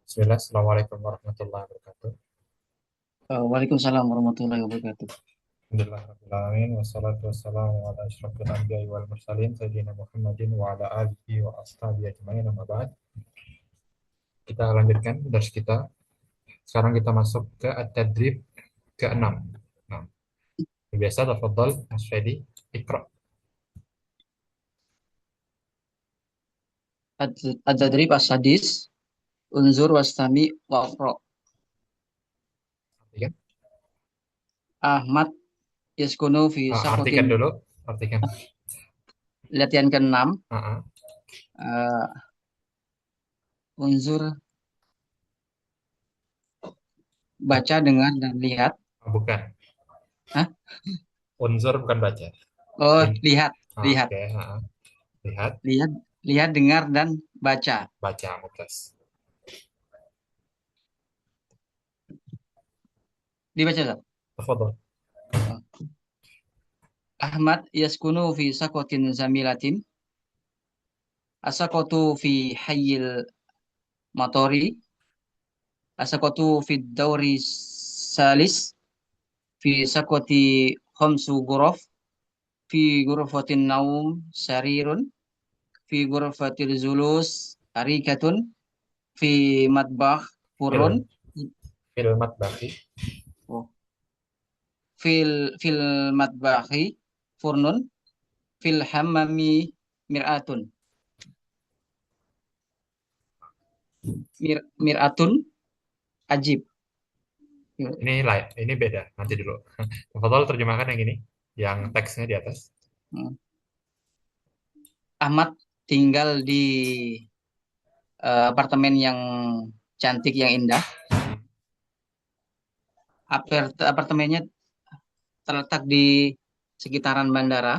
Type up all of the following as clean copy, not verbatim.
Bismillah, Assalamualaikum warahmatullahi wabarakatuh. Waalaikumsalam warahmatullahi wabarakatuh. Alhamdulillah, Rabbil Alamin, wassalatu wassalamu ala ashrafil anbiya'i wal mursalin, Sayyidina Muhammadin wa ala alihi wa ashabihi ajma'in, amma ba'd. Kita lanjutkan dari kita. Sekarang kita masuk ke at-tadrib ke-6. Nah, biasa, tafadhal, Mas Fedi, ikra. Ad-tadrib as-sadis, unzur wastami waqra. Artikan. Ahmad yaskunu fi Artikan sakotin. dulu. Artikan. Latihan ke-6. Ah, ah. eh, Unzur, baca, dengar, dan lihat. Bukan. Hah? Unzur bukan baca. Oh, In. lihat, lihat, Oke. Lihat, lihat, lihat, dengar, dan baca. baca, muktas. Dibaca, Ustaz. Tafadhal. Oh. Ahmad yaskunu fi sakotin zamilatin. Asakotu fi hayyil matori. Asakotu fi dauri salis. Fi sakoti khamsu ghuraf. Fi ghurfatin naum sarirun. Fi ghurfatil zulus arikatun. Fi matbakh furun. Fil. Filmat baki. Oh. Fil matbakhi furnun. Fil hammami mir'atun. Mir'atun ajib. Ini lain, ini beda. Nanti dulu. Tafadhol terjemahkan yang ini, yang teksnya di atas. Ahmad tinggal di apartemen yang cantik, yang indah. Apartemennya terletak di sekitaran bandara.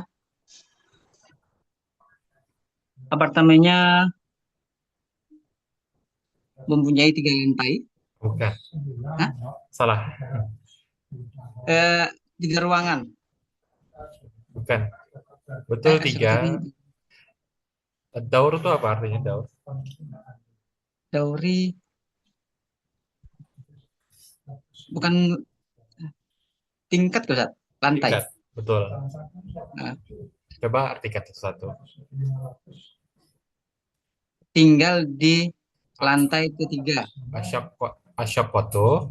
Apartemennya mempunyai 3 lantai. Bukan. Hah? Salah. Eh, 3 ruangan. Bukan. Betul tiga. Seperti Daur itu apa artinya daur? Dauri, bukan tingkat, Ustaz. Lantai. Tingkat. Betul. Nah, Coba artikan satu-satu. tinggal di lantai ketiga. Asyap, asyap foto.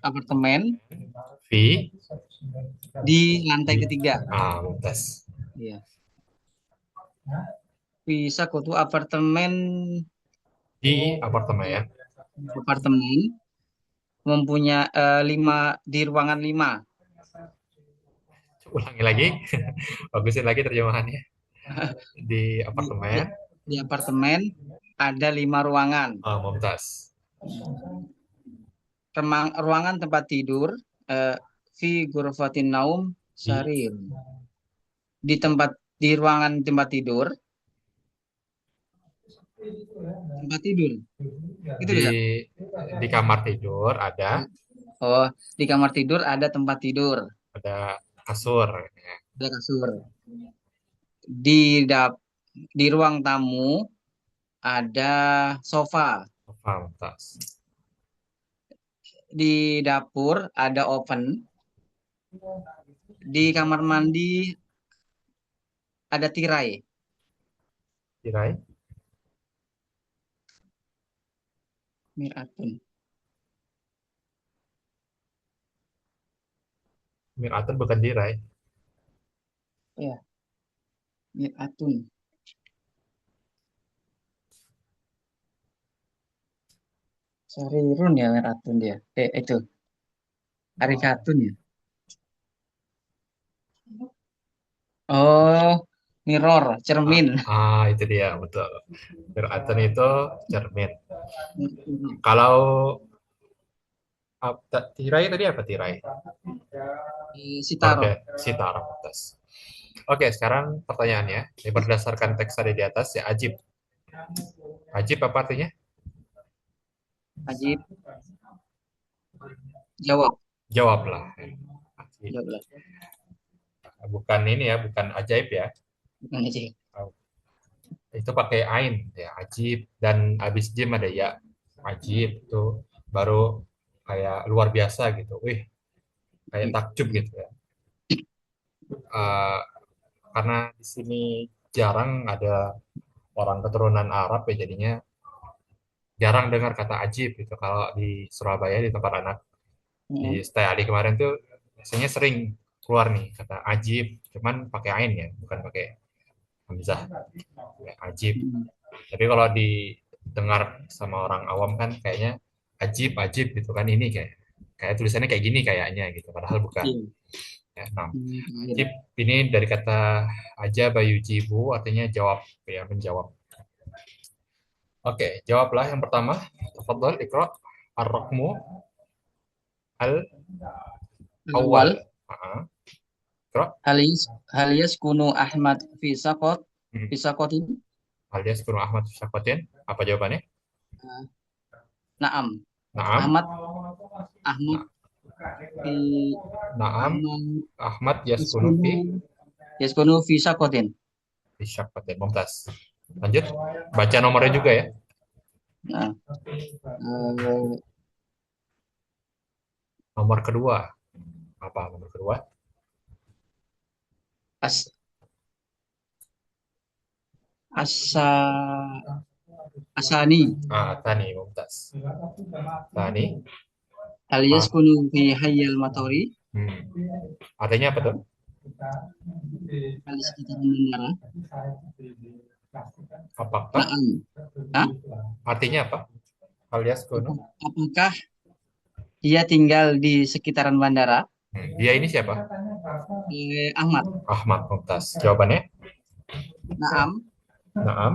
Apartemen V. di lantai Di. ketiga. Mumtaz. Iya. Bisa kutu apartemen Di apartemen. apartemen mempunyai 5 di ruangan 5. Ulangi lagi. Bagusin lagi terjemahannya. Di Di, di, apartemen. di apartemen ada 5 ruangan. Mumtaz. Ruangan tempat tidur, eh, fi ghurfatin naum Di. sarir. Di ruangan tempat tidur, tempat tidur. Itu Di. bisa. Di kamar tidur ada. Oh, di kamar tidur ada tempat tidur, Ada kasur. ada kasur. Di dap di ruang tamu ada sofa. Mumtaz. Di dapur ada oven. Di kamar mandi ada tirai. Tirai. Miratun. Miratun bukan tirai. Ya, miratun. Sarirun ya miratun dia. Itu. Arikatun ya. Oh, mirror, cermin. Itu dia, betul. Miratun itu cermin. Kalau tirai tadi apa tirai? Oke, Sitaro. sitar. Atas. Oke, sekarang pertanyaannya. Ini berdasarkan teks tadi di atas ya, ajib. Ajib apa artinya? Ajib. Jawab. Jawablah. Ajib. Jawablah. Bukan ini ya, bukan ajaib ya. Bukan ajib. itu pakai ain ya, ajib, dan habis jim ada ya, ajib itu baru kayak luar biasa gitu, wih, kayak takjub gitu ya. Eh, karena di sini jarang ada orang keturunan Arab ya, jadinya jarang dengar kata ajib gitu. Kalau di Surabaya di tempat anak di Mm, stay Ali kemarin tuh biasanya sering keluar nih kata ajib, cuman pakai ain ya, bukan pakai hamzah ya, ajib. mm, Tapi kalau didengar sama orang awam kan kayaknya ajib ajib gitu kan, ini kayak kayak tulisannya kayak gini kayaknya gitu, padahal bukan iya. ya. Nah, Iya. ajib ini dari kata aja bayu jibu, artinya jawab ya, menjawab. Oke, jawablah yang pertama. Tafadhol ikra ar-raqmu al-awwal. Awal, Heeh. Ikra. hal yaskunu Ahmad fi sakot, Hmm. fi sakotin. Alias Guru Ahmad Syakwatin. Apa jawabannya? Eh, Naam. Naam. Ahmad Ahmad Na- fi Naam. Ahmad Ahmad yaskunu yaskunu fi yaskunu fi sakotin. Syakwatin. Mumtaz. Lanjut. Baca nomornya juga ya. Nah, eh, Nomor kedua. Apa nomor kedua? as asa asani Tani. Mumtaz. Tani. hal Ah, yaskunu fi hayyal matori, Artinya apa tuh? hal sekitar menara. Apakah? Naam. Hah? Artinya apa? Alias Guru. Apakah dia tinggal di sekitaran bandara? Dia ini siapa? Ahmad. Ahmad. Mumtaz. Jawabannya? Naam. Naam.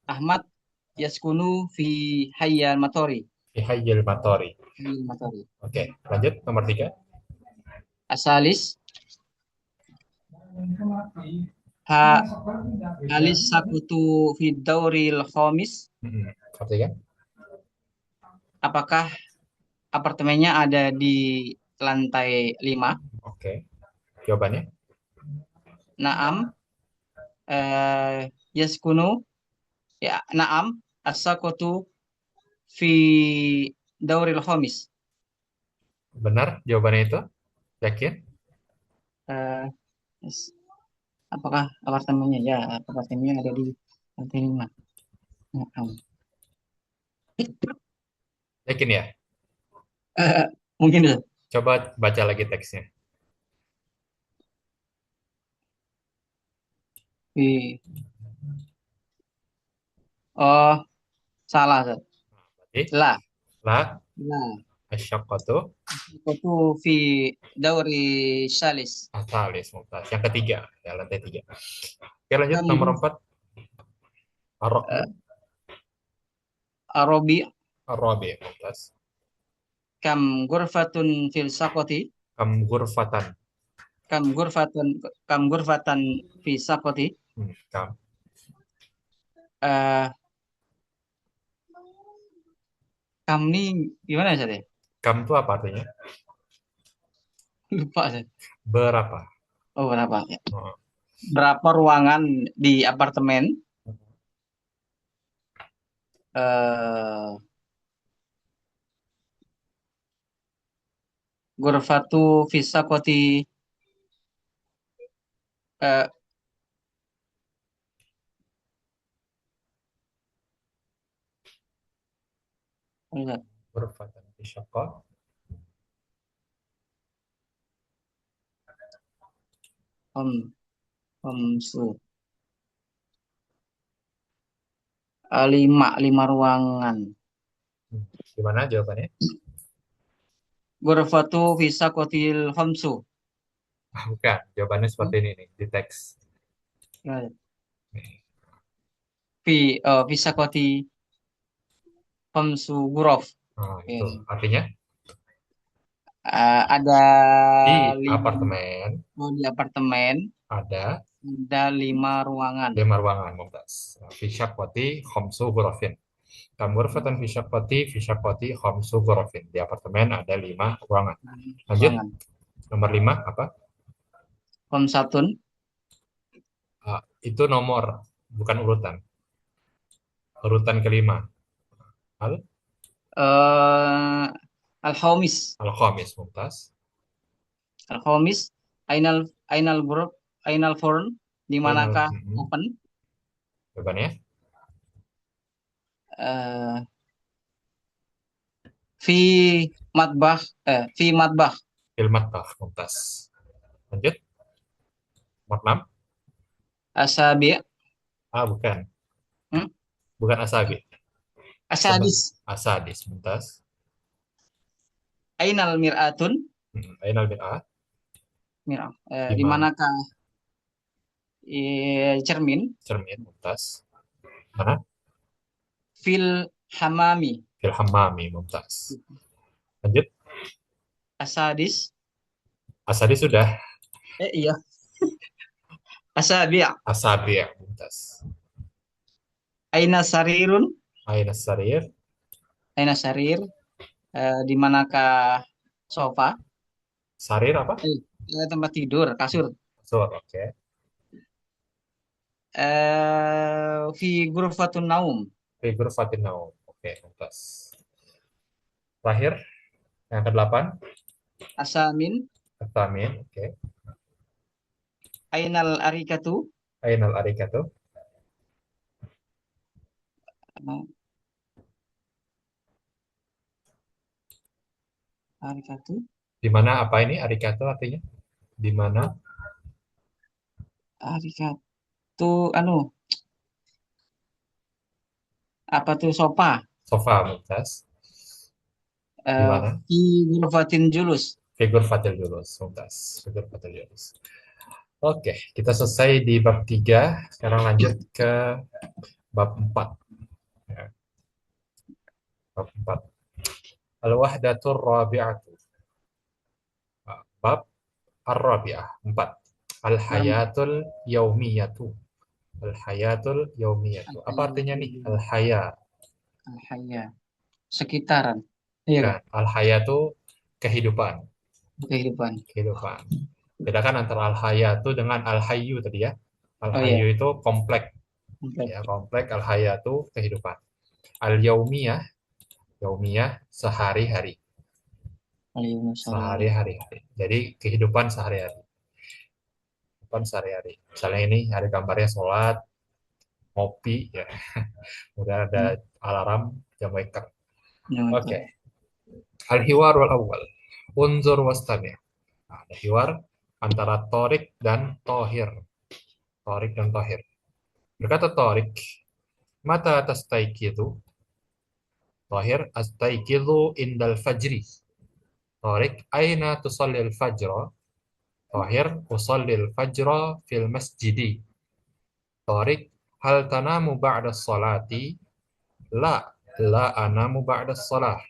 Ahmad yaskunu fi hayyal matori. Ihayyil Matori. Hayyal matori. Oke, lanjut nomor tiga. Asalis ha halis sakutu fi dauril khamis. Artinya? Apakah apartemennya ada di lantai 5? Oke. Jawabannya? Naam. Yaskunu ya naam as-sakutu fi dauril khamis. Benar jawabannya itu? Yakin? Eh, yes. Apakah apartemennya? Ya, apartemennya ada di lantai 5. Naam. Yakin ya? Eh, mungkin itu. Coba baca lagi teksnya. Di, oh, salah. Zat. Berarti La, la la. asyaqqatu Itu fi dauri salis. asalis mumtaz. Yang ketiga, ya lantai tiga. Oke, lanjut Kam nomor empat. Ar-raqmu eh, Arabi ar-rabi mumtaz. kam gurfatun fil sakoti. Kam ghurfatan. Kam gurfatun kam gurfatan fi sakoti. Kam. Eh, kam ini gimana Zat, ya? Kam itu apa artinya? Lupa Zat. Berapa? Oh, berapa ya? Oh. Berapa ruangan di apartemen? Eh, Gurfatu fi sakoti. Eh, Zat. Ghurfatan fi syaqqa. Om, su. Lima ruangan. Gimana jawabannya? Ghurfatu fi sakotil khamsu. Bukan. Jawabannya seperti ini nih di teks. Ya, Nih. fi sakoti khamsu ghuraf. Nah, Ya. itu artinya Ada di lima apartemen di apartemen ada ada 5 ruangan. 5 ruangan mumtaz. Fi syaqqati khamsu ghurafin. Kam ghurfatan fi syaqqati khamsu ghurafin. Di apartemen ada 5 ruangan. Lanjut, Ruangan. nomor 5 apa? Khamsatun Itu nomor, bukan urutan. Urutan kelima. Al Eh, Al-Khamis. Al-Khamis, mumtaz. Al-Khamis. Ainal Ainal Buruk. Ainal Forn. Di Ainal, manakah open? jawabannya Eh, fi matbah. Fi matbah. ilmat bah, mumtaz. Lanjut, nomor 6. Asabi. Bukan. Hmm? Bukan asabi. Asadis. Asadis, mumtaz. Ainal mir'atun. Ainal bin A. Mir'ah. Di Di mana? manakah cermin? Cermin, mumtaz. Mana? Fil hamami. Fil hammami, mumtaz. Lanjut, Asadis. asadis sudah. Iya. Asabi. Asabi, mumtaz. Aina sarirun. Aina sarir. Aina sarir. Di manakah sofa? Sarir apa? Tempat tidur, kasur. Sur, oke. Fi ghurfatun naum. Figur Fatinau. Oke, mumtaz. Terakhir, yang ke-8. Asamin. Atamin, oke. Ainal arikatu. Ainal arikatu. Eh, Arikatu. Di mana apa ini arikatu artinya? Di mana? Arikatu, anu, apa tuh sofa? Sofa, mumtaz. Di mana? Fi ghurfatin julus. Figur fatil julus, mumtaz. Figur fatil julus. Oke, kita selesai di bab 3. Sekarang lanjut ke bab 4. Ya, bab 4. Al-wahdatur rabi'atu. Bab ar-rabi'ah, 4. Yang Al-hayatul yaumiyatu. Al-hayatul yaumiyatu. Apa artinya nih? Al-haya. Al-Hayya. Sekitaran. Iya kan? Kan? Al-hayatu kehidupan. Kehidupan. Kehidupan. Bedakan antara al-hayatu dengan al-hayyu tadi ya. Oh iya. Al-hayyu itu komplek. Komplek. Ya, komplek. Al-hayatu kehidupan. Al-yaumiyah, yaumiyah sehari-hari. Waalaikumsalam. Sehari-hari. Jadi kehidupan sehari-hari. Kehidupan sehari-hari. Misalnya ini ada gambarnya sholat, ngopi, ya. Udah ada Hmm. alarm jam waker. Yang itu. Oke. Al-hiwar wal awal. Unzur wastami'. Nah, ada hiwar antara Torik dan Tohir. Torik dan Tohir. Berkata Torik, mata tastaikidu. Tohir, astaikidu indal fajri. Torik, aina tusallil fajra. Tohir, usallil fajra fil masjidi. Torik, hal tanamu ba'da salati? La, la anamu ba'da salah.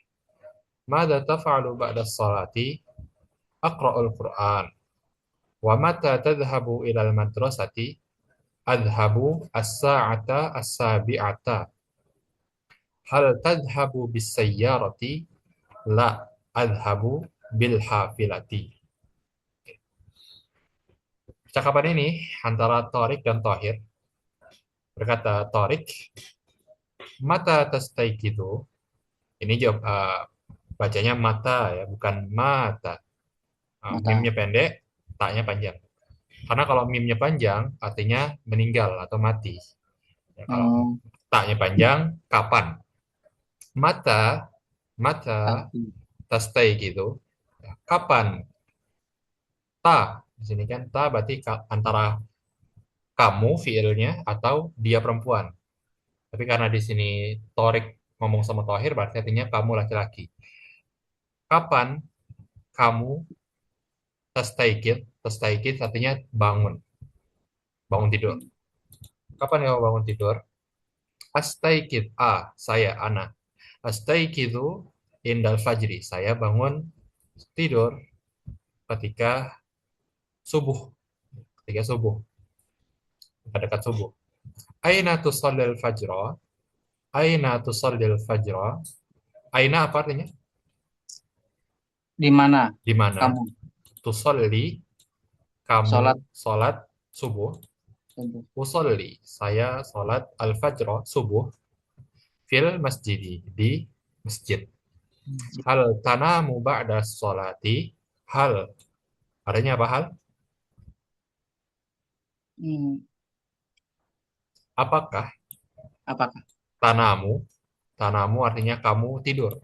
Mada taf'alu ba'da salati? Aqra'ul Qur'an. Wa mata tadhhabu ilal madrasati? Adhabu as-sa'ata as-sabi'ata. Hal tadhhabu bis-sayyarati? La, adhabu bil hafilati. Percakapan ini antara Torik dan Tohir. Berkata Torik, mata tastaikidu. Ini jawab bacanya mata ya, bukan mata. Mata. Mimnya pendek, taknya panjang. Karena kalau mimnya panjang, artinya meninggal atau mati. Ya, kalau Oh, taknya panjang, kapan? Mata, mata, tapi. tastai gitu. Ya, kapan? Ta. Di sini kan ta berarti antara kamu fiilnya atau dia perempuan. Tapi karena di sini Torik ngomong sama Tohir berarti artinya kamu laki-laki. Kapan kamu tastaikid artinya bangun, bangun tidur. Kapan kamu bangun tidur? Astaikid, saya, anak. Astaikidu indal fajri, saya bangun tidur ketika subuh, ketika subuh, dekat subuh. Aina tusallil fajra? Aina tusallil fajra? Aina apa artinya? Di mana Di mana? kamu Tusalli, kamu sholat sholat subuh. subuh? Usolli, saya sholat al-fajr subuh. fil masjid, di masjid. Hal tanamu ba'da sholati, hal artinya apa hal? Hmm, Apakah apakah? tanamu, tanamu artinya kamu tidur.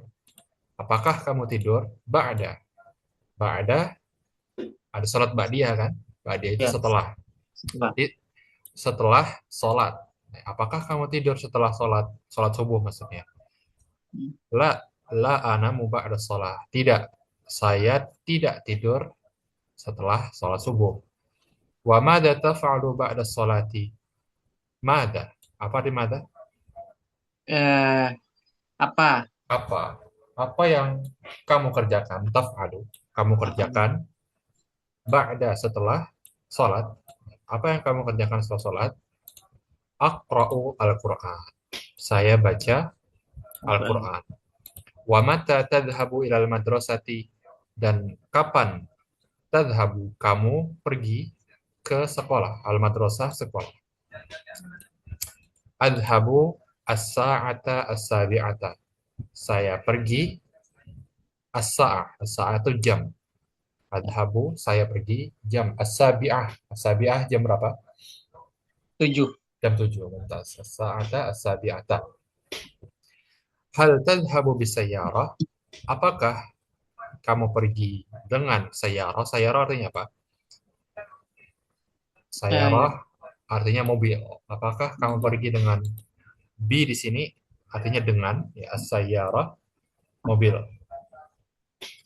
Apakah kamu tidur? Ba'da. Ba'da ada salat ba'diyah kan? Ba'diyah itu Ya, setelah. setelah. Berarti setelah sholat. Apakah kamu tidur setelah sholat? Sholat subuh maksudnya. Hmm. La, la anamu ba'da sholat. Tidak. Saya tidak tidur setelah sholat subuh. Wa mada taf'alu ba'da sholati? Mada. Apa di mada? Eh, apa? Apa? Apa yang kamu kerjakan? Taf'alu. Kamu Apa? kerjakan ba'da setelah sholat. Apa yang kamu kerjakan setelah sholat? Aqra'u al-Quran. Saya baca Al-Quran. Al-Quran. Wa mata tadhabu ilal madrasati, dan kapan tadhabu kamu pergi ke sekolah, al madrasah sekolah. Adhabu as-sa'ata as-sabi'ata, saya pergi as-sa'ah, as-sa'ah itu jam. Adhabu saya pergi jam as-sabi'ah, as-sabi'ah jam berapa? 7. Jam 7. Mumtaz. As-sa'ata as-sabi'ata. Hal tadhabu bisayyarah, apakah kamu pergi dengan sayyarah? Sayyarah artinya apa? Eh, Sayyarah artinya mobil. Apakah kamu pergi dengan bi di sini artinya dengan ya as-sayyarah mobil.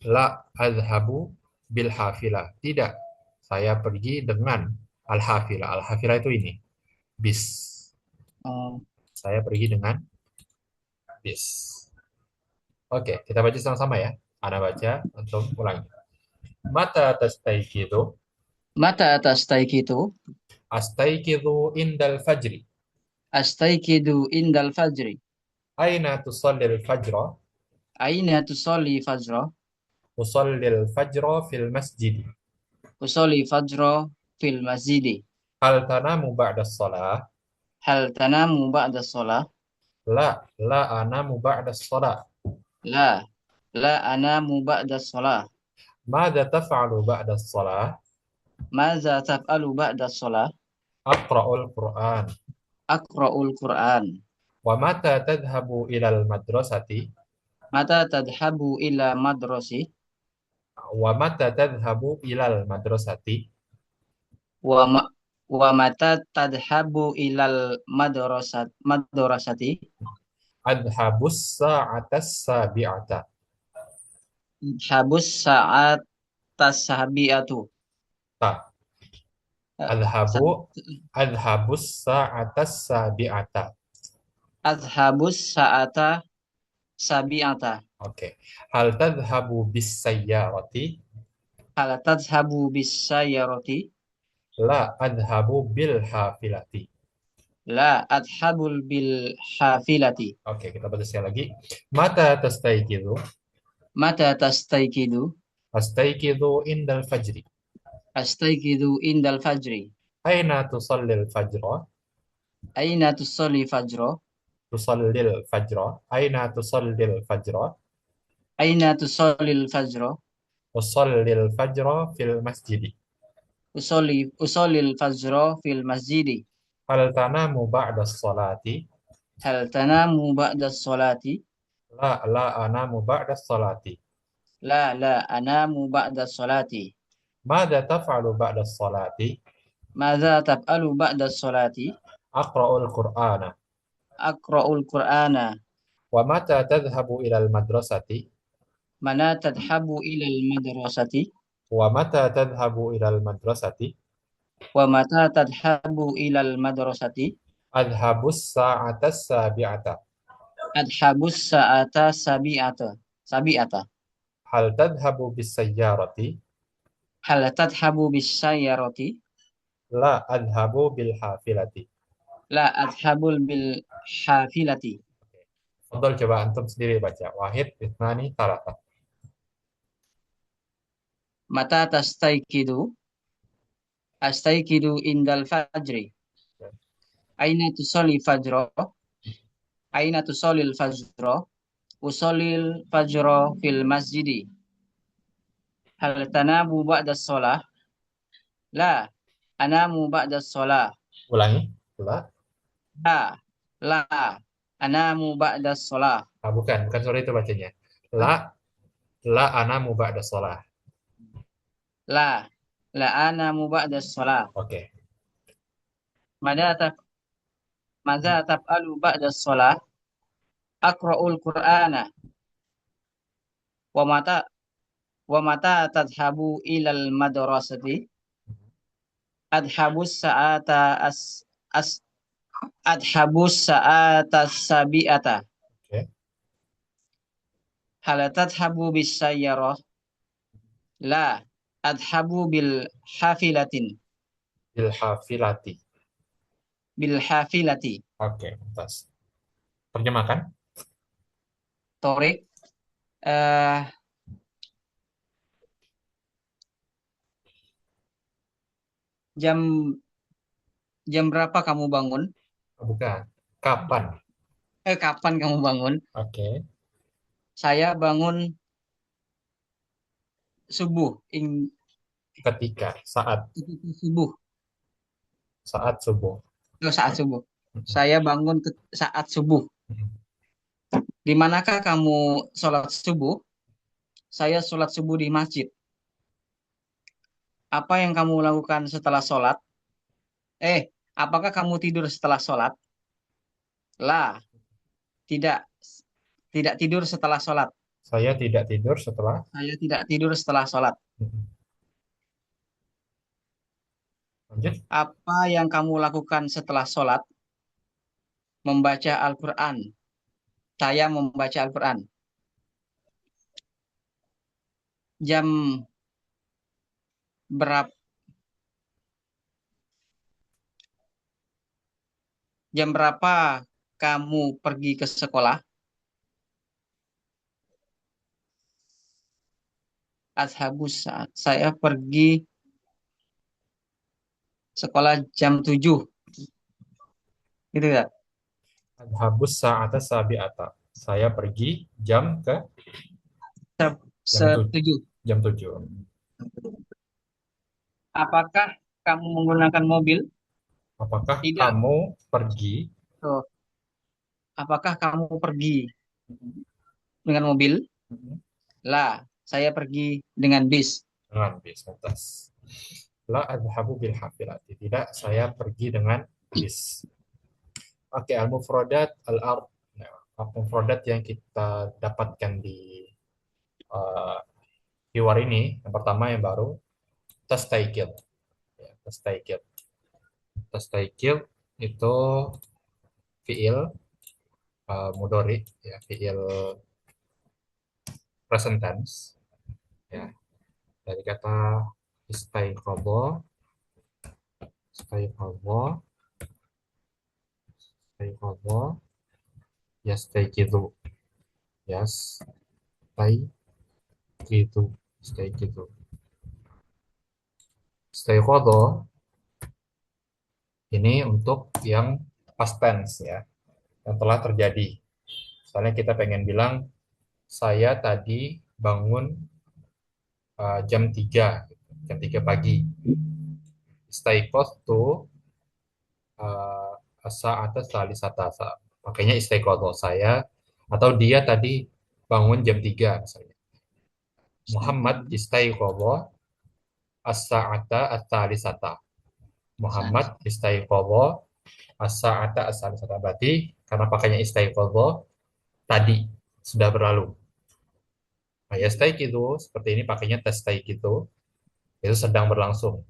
La adhabu bil hafilah. Tidak. Saya pergi dengan al-hafilah. Al-hafilah itu ini, bis. oh, Saya pergi dengan bis. Oke, kita baca sama-sama ya. Ana baca untuk ulangi. Mata tastayqidu? mata atas taikitu, Astayqidu indal fajri. astaikidu indal fajri. Aina tusallil fajra? Aina tusolli fajra? Usallil fajra fil masjid. Usolli fajra fil masjidi. Hal tanamu ba'da shalah? Hal tanamu ba'da sholah? La, la anamu ba'da shalah. La, la anamu ba'da sholah. Mada taf'alu ba'da shalah? Maza taf'alu ba'da sholah? Aqra'ul Qur'an. Aqra'ul Qur'an. Wa mata tadhhabu ilal madrasati? Mata tadhabu ila madrasi? Wa mata tadhhabu ilal madrasati? Wa ma, wa mata tadhabu ilal madrasati? Adhabus sa'atas sabi'ata. Habus saat tasabiatu. Ta. Eh, Adhabu, adhabus sa'atas sabi'ata. Azhabus saata sabiata. Oke. Hal tadhhabu bis sayyarati? Hal tadhabu bis sayyarati? La adhabu bil hafilati. La adhabul bil hafilati. Oke, kita baca sekali lagi. Mata tastayqidu? Mata tastaikidu? Astayqidu indal fajri. Astaikidu indal fajri. Aina tusallil fajra? Aina tusalli fajra? Tusallil fajra. Aina tusallil fajra? Aina tusallil fajra? Usallil fajra fil masjid. Usallil fajra fil masjidi. Hal tanamu ba'da salati? Hal tanamu ba'da sholati? La, la anamu ba'da salati. La, la anamu ba'da sholati. Mada taf'alu ba'da salati? Madza taf'alu ba'da sholati? Aqra'ul Qur'ana. Aqra'ul Qur'ana. Wa mata tadhhabu ilal madrasati? Mana tadhabu ilal madrasati? Wa mata tadhhabu ilal madrasati? Wa mata tadhabu ilal madrasati? Adhabus sa'atas sabi'ata. Adhabus sa'ata sabi'ata. Sabi'ata. Hal tadhhabu bis sayyarati? Hal tadhabu bis sayyarati? La adhabu bil hafilati. La adhabul bil hafilati. Fadol coba antum sendiri baca. Wahid, itnani, talata. Mata tastaikidu? Astaikidu indal fajri. Aina tusalli fajra? Aina tusallil fajra? Usallil fajra fil masjidi. Hal tanamu ba'da shalah? La, anamu ba'da shalah. Ulangi. La. La, la, anamu ba'da shalah. Bukan sore itu bacanya. La, la anamu ba'da sholah. La, la anamu ba'da shalah. Oke. Mada taf, mada taf'alu ba'da shalah? Aqra'ul Qur'ana. Wa mata, wa mata tadhabu ilal madrasati? Adhabus sa'ata as adhabus sa'ata sabi'ata. Oke. Hal tadhabu bis sayyarah? La, adhabu bil hafilatin. Bil hafilati. Bil hafilati. Oke, atas. Terjemahkan. Torik, eh, jam jam berapa kamu bangun? Bukan. Kapan? Kapan kamu bangun? Oke. Saya bangun subuh. Ketika. Saat. Subuh. Saat subuh. Saat subuh. Mhm. Saya bangun saat subuh. Mhm. Di manakah kamu sholat subuh? Saya sholat subuh di masjid. Apa yang kamu lakukan setelah sholat? Eh, apakah kamu tidur setelah sholat? Lah, tidak. Tidak tidur setelah sholat. Saya tidak tidur setelah. Saya tidak tidur setelah sholat. Mhm. Lanjut. Apa yang kamu lakukan setelah sholat? Membaca Al-Quran. Saya membaca Al-Quran. Jam berapa? Jam berapa kamu pergi ke sekolah? Ashabus saat. Saya pergi sekolah jam 7. Gitu ya? Habus sa'ata sabi'ata. Saya pergi jam ke jam tujuh. Setuju. Jam 7. Apakah kamu menggunakan mobil? Apakah Tidak. kamu pergi Tuh. Apakah kamu pergi dengan mobil? Lah, saya pergi dengan bis. dengan bis? Atas. La adhabu bil hafilati. Tidak, saya pergi dengan bis. Oke, al-mufradat al-ard. Nah, al-mufradat yang kita dapatkan di uh, hiwar ini, yang pertama yang baru, tastaikil. Ya, tastaikil. Tastaikil itu fiil mudhari, ya, fiil present tense, ya, dari kata istaiqadha, istaiqadha, istaiqadha, yastaiqidhu, yastaiqidhu, yastaiqidhu. Istaiqadha ini untuk yang past tense, ya, yang telah terjadi. Misalnya kita pengen bilang saya tadi bangun jam 3 pagi. Istaiqadhu atas salisata. Makanya istiqodoh saya atau dia tadi bangun jam 3 misalnya. Muhammad istaiqodoh as-sa'ata as-salisata. Muhammad istaiqodoh as-sa'ata as-salisata. Berarti karena pakainya istaiqodoh tadi sudah berlalu. Nah, yastaiqidu seperti ini pakainya tastaiqidu itu sedang berlangsung.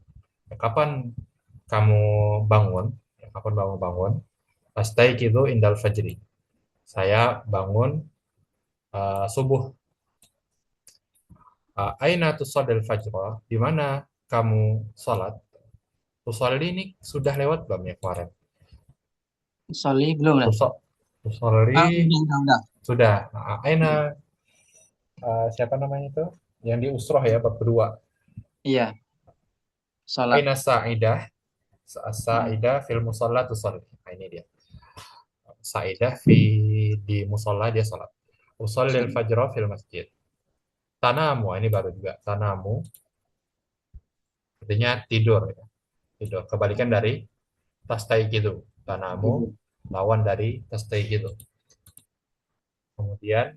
Kapan kamu bangun? Kapan kamu bangun? Astaiqidu indal fajri. Saya bangun subuh. Aina tusallil fajr? Di mana kamu sholat? Tusalli ini sudah lewat belum ya kemarin? Sorry, belum lah. Tusalli Udah. sudah. Aina siapa namanya itu? Yang di usroh ya bab kedua. Iya, sholat. Aina sa'idah? Sa'idah fil musalla tusalli. Nah, ini dia. Sa'idah di musola dia sholat. Usallil Sholat. fajra fil masjid. Tanamu, ini baru juga. Tanamu artinya tidur, ya. Tidur. Kebalikan dari tastayqidu. Tanamu Tidur. lawan dari tastayqidu. Kemudian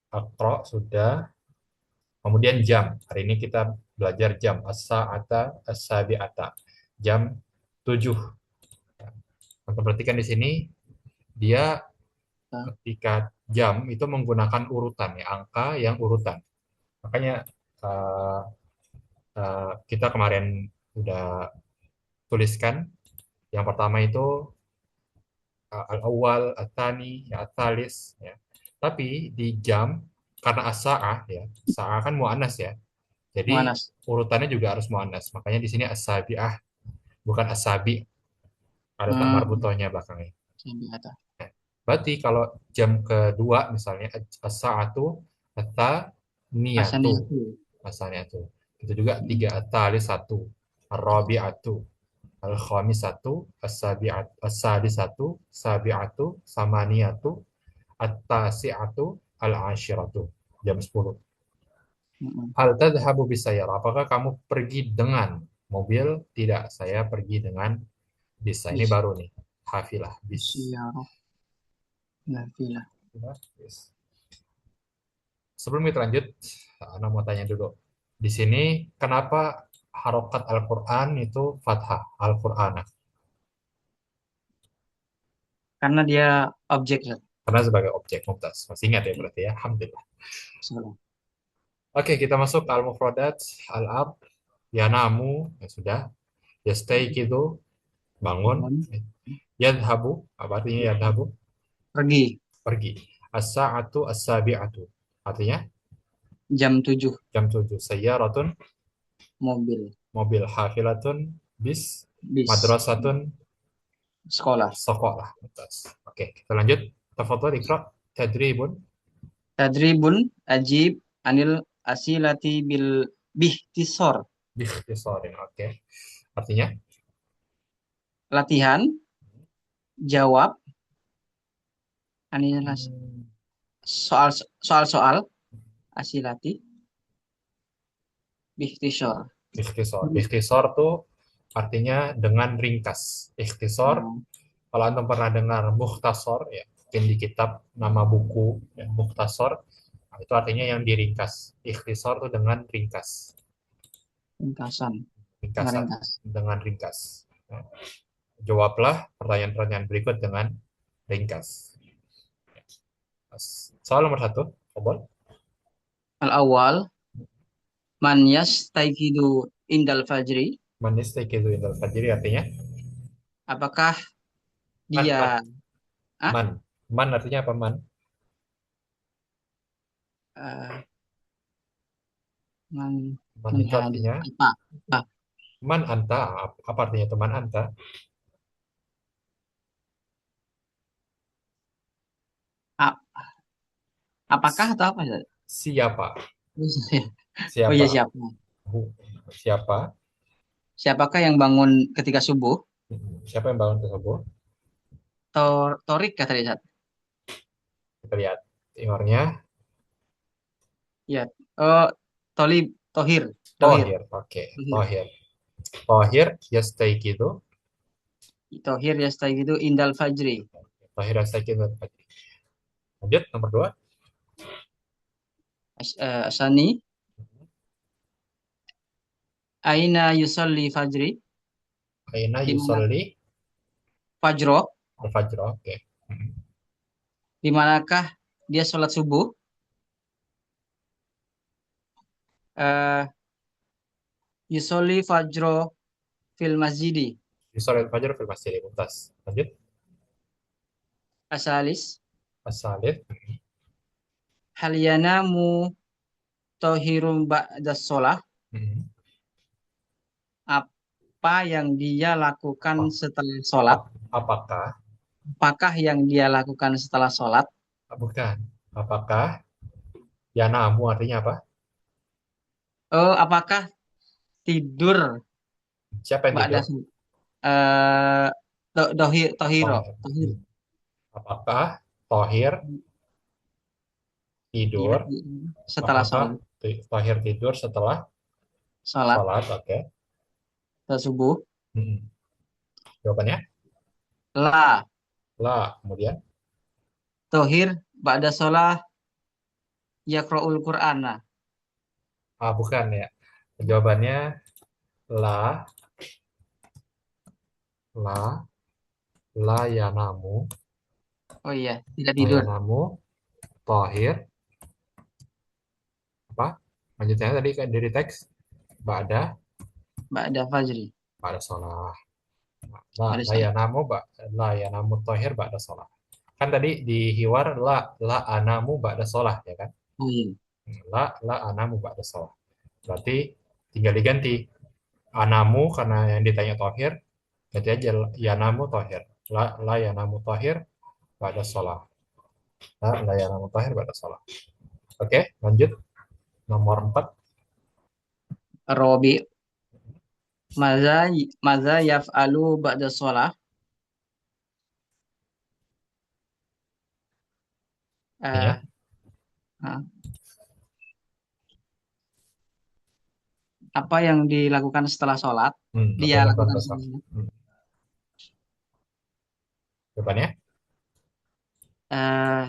aqra sudah. Kemudian jam. Hari ini kita belajar jam. As-sa'ata as-sabi'ata. Jam 7. Untuk perhatikan di sini, dia Nah, ketika jam itu menggunakan urutan, ya, angka yang urutan. Makanya eh, kita kemarin udah tuliskan yang pertama itu al-awwal, at-tani, ya, at-talis, ya. Tapi di jam karena as-sa'ah, ya, sa'ah kan muannas, ya. Jadi Muanas. urutannya juga harus muannas. Makanya di sini as-sabi'ah bukan as-sabi, ada tak Hmm. marbutohnya belakangnya. Sambil kata. Nah, berarti kalau jam kedua misalnya as-sa'atu Asalnya at-taniyatu itu. asalnya tuh. Itu juga Hmm. tiga at-talis satu, ar-rabi'atu, al-khamisatu, as-sadisatu, sabi'atu, samaniyatu, at-tasi'atu, al-ashiratu. Jam 10. Hmm. Hal tadhhabu bisayyarah. Apakah kamu pergi dengan mobil? Tidak, saya pergi dengan bis. Nah, ini Bis. baru nih. Hafilah, bis. Siaroh. Nafilah. Bis. Sebelum kita lanjut, Ana mau tanya dulu. Di sini, kenapa harokat Al-Quran itu fathah? Al-Quran. Karena dia objek. Zat. Karena sebagai objek mubtas. Masih ingat ya berarti ya? Alhamdulillah. Salah. Oke, kita masuk ke Al-Mufradat. Al-Ab, Yanamu, ya sudah. Yastayqidu, bangun. Bangun. Yadhabu, apa artinya yadhabu? Pergi. Pergi. As-sa'atu as-sabi'atu. Artinya Jam 7. jam 7. Sayyaratun, Mobil. mobil. Hafilatun, bis. Bis. Madrasatun, Sekolah. sekolah. Oke, kita lanjut. Tafadhol Iqra. Tadribun. Tadribun ajib anil asilati bil bihtisor. Bikhtisarin. Oke. Artinya? Latihan. Jawab. Anil Hmm, soal-soal asilati bihtisor. Ikhtisar. Ikhtisar tuh artinya dengan ringkas. Ikhtisar, Hmm. kalau antum pernah dengar mukhtasar, ya, mungkin di kitab nama buku, ya, mukhtasar, nah, itu artinya yang diringkas. Ikhtisar tuh dengan ringkas. Ringkasan. Ringkasan. Ngeringkas. Dengan ringkas. Nah, jawablah pertanyaan-pertanyaan berikut dengan ringkas. Soal nomor satu, Obol. Al-awwal man yastayqidu indal fajri. Manis takidu indal fajri artinya Apakah man, man, dia ah, man. Man artinya apa man? eh, man Man itu menghadi artinya apa? Ah, man anta. Apa artinya teman anta? ah, apakah atau apa ya? Siapa? Oh iya. Oh iya, Siapa? siapa? Siapa? Siapakah yang bangun ketika subuh? Siapa yang bangun tersebut? Torik kata dia. Sat. Kita lihat timurnya. Ya. Oh, Tolib, Tohir, Tohir, Tohir. Oke, Tohir. Tohir. Tohir yastaikidu. Tohir yastayqidu indal fajri. Tohir yastaikidu. Lanjut nomor dua. Asani aina yusolli fajri. Aina Di mana yusolli fajro? al-fajr. Oke. Di manakah dia sholat subuh? Eh, Yusolli fajro fil masjidi. Yusolli al-fajr fil masjid. Mumtaz. Lanjut. Asalis As-salif. hal yanamu tohirum ba'da sholah. Apa yang dia lakukan Apa- setelah sholat? Apakah? Apakah yang dia lakukan setelah sholat? Bukan. Apakah? Ya namu artinya apa? Oh, apakah tidur Siapa yang ba'da tidur? eh Dohir, tohiro, Tohir. tohir. Apakah tohir tidur? Setelah Apakah sholat, tohir tidur setelah sholat sholat? Oke. subuh. Hmm. Jawabannya La, lah. Kemudian tohir, ba'da sholat, yaqra'ul Qur'ana. bukan ya. Jawabannya la la la yanamu Oh iya, tidak la tidur. yanamu tohir apa? Lanjutnya tadi kan dari teks ba'da Ba'da fajri. ba'da sholat. La Ba'da la sholat. yanamu la yanamu tohir ba'da sholat. Kan tadi di hiwar la anamu ba'da sholat ya kan? Oh iya. La anamu ba'da sholat. Berarti tinggal diganti anamu karena yang ditanya tohir, ganti aja yanamu tohir. La yanamu tohir ba'da sholat. La yanamu tohir ba'da sholat. Oke, lanjut. Nomor 4. Robi, maza, maza yaf'alu ba'da sholat. Ini ya. Eh, nah, apa yang dilakukan setelah sholat? Apa Dia yang dilakukan lakukan besok? setelah sholat. Jawabannya Eh,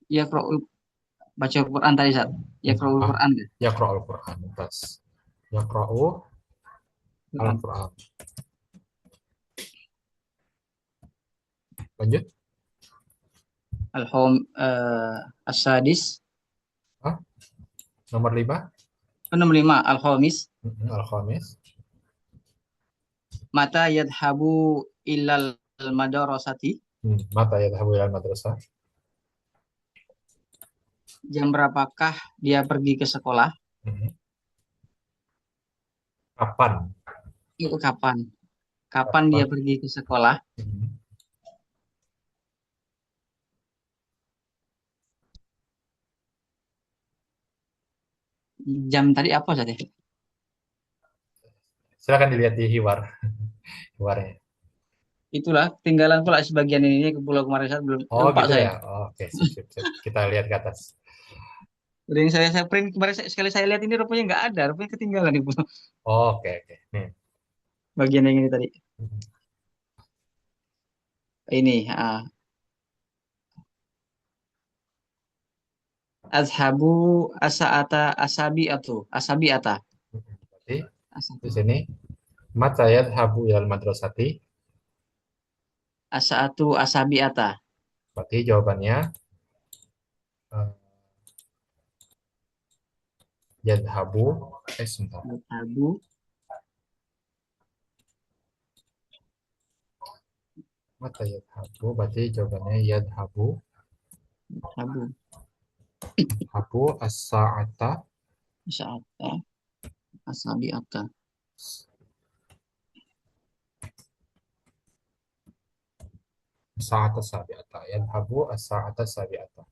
yaqra'ul, baca Quran tadi, Zat. Yaqra'ul ah, Quran. yaqra'ul Qur'an. Terus yaqra'u Quran. al-Qur'an. Lanjut. Al-Hom, As-Sadis. Ah, nomor 5. Nomor 5, Al-Khomis. Al-Khamis. Mata yadhabu ilal madarasati. Mata yadhabu ilal madrasah. Jam berapakah dia pergi ke sekolah? Hmm. Kapan? Itu kapan? Kapan dia Kapan? pergi ke sekolah? Hmm. Jam tadi apa saja? Silakan dilihat di hiwar. Hiwarnya. Itulah, tinggalan pula sebagian ini ke pulau kemarin saya belum Oh lupa gitu saya. ya. Oh, oke, sip, sip, sip. Kita lihat ke atas. Udah yang saya print kemarin sekali saya lihat ini rupanya nggak ada, rupanya ketinggalan di pulau Oh, oke, oke. Nih. bagian yang ini tadi. Hmm. Ini azhabu asaata asabiata Berarti di asatu sini mata yadhabu ilal madrasati. asaatu asabiata Berarti jawabannya eh, yadhabu. Sebentar. azhabu Mata yadhabu. Berarti jawabannya yadhabu. azhabu Habu as-sa'ata asaata asabiata. sa'ata sabi'ata. Yadhabu as-sa'ata sabi'ata.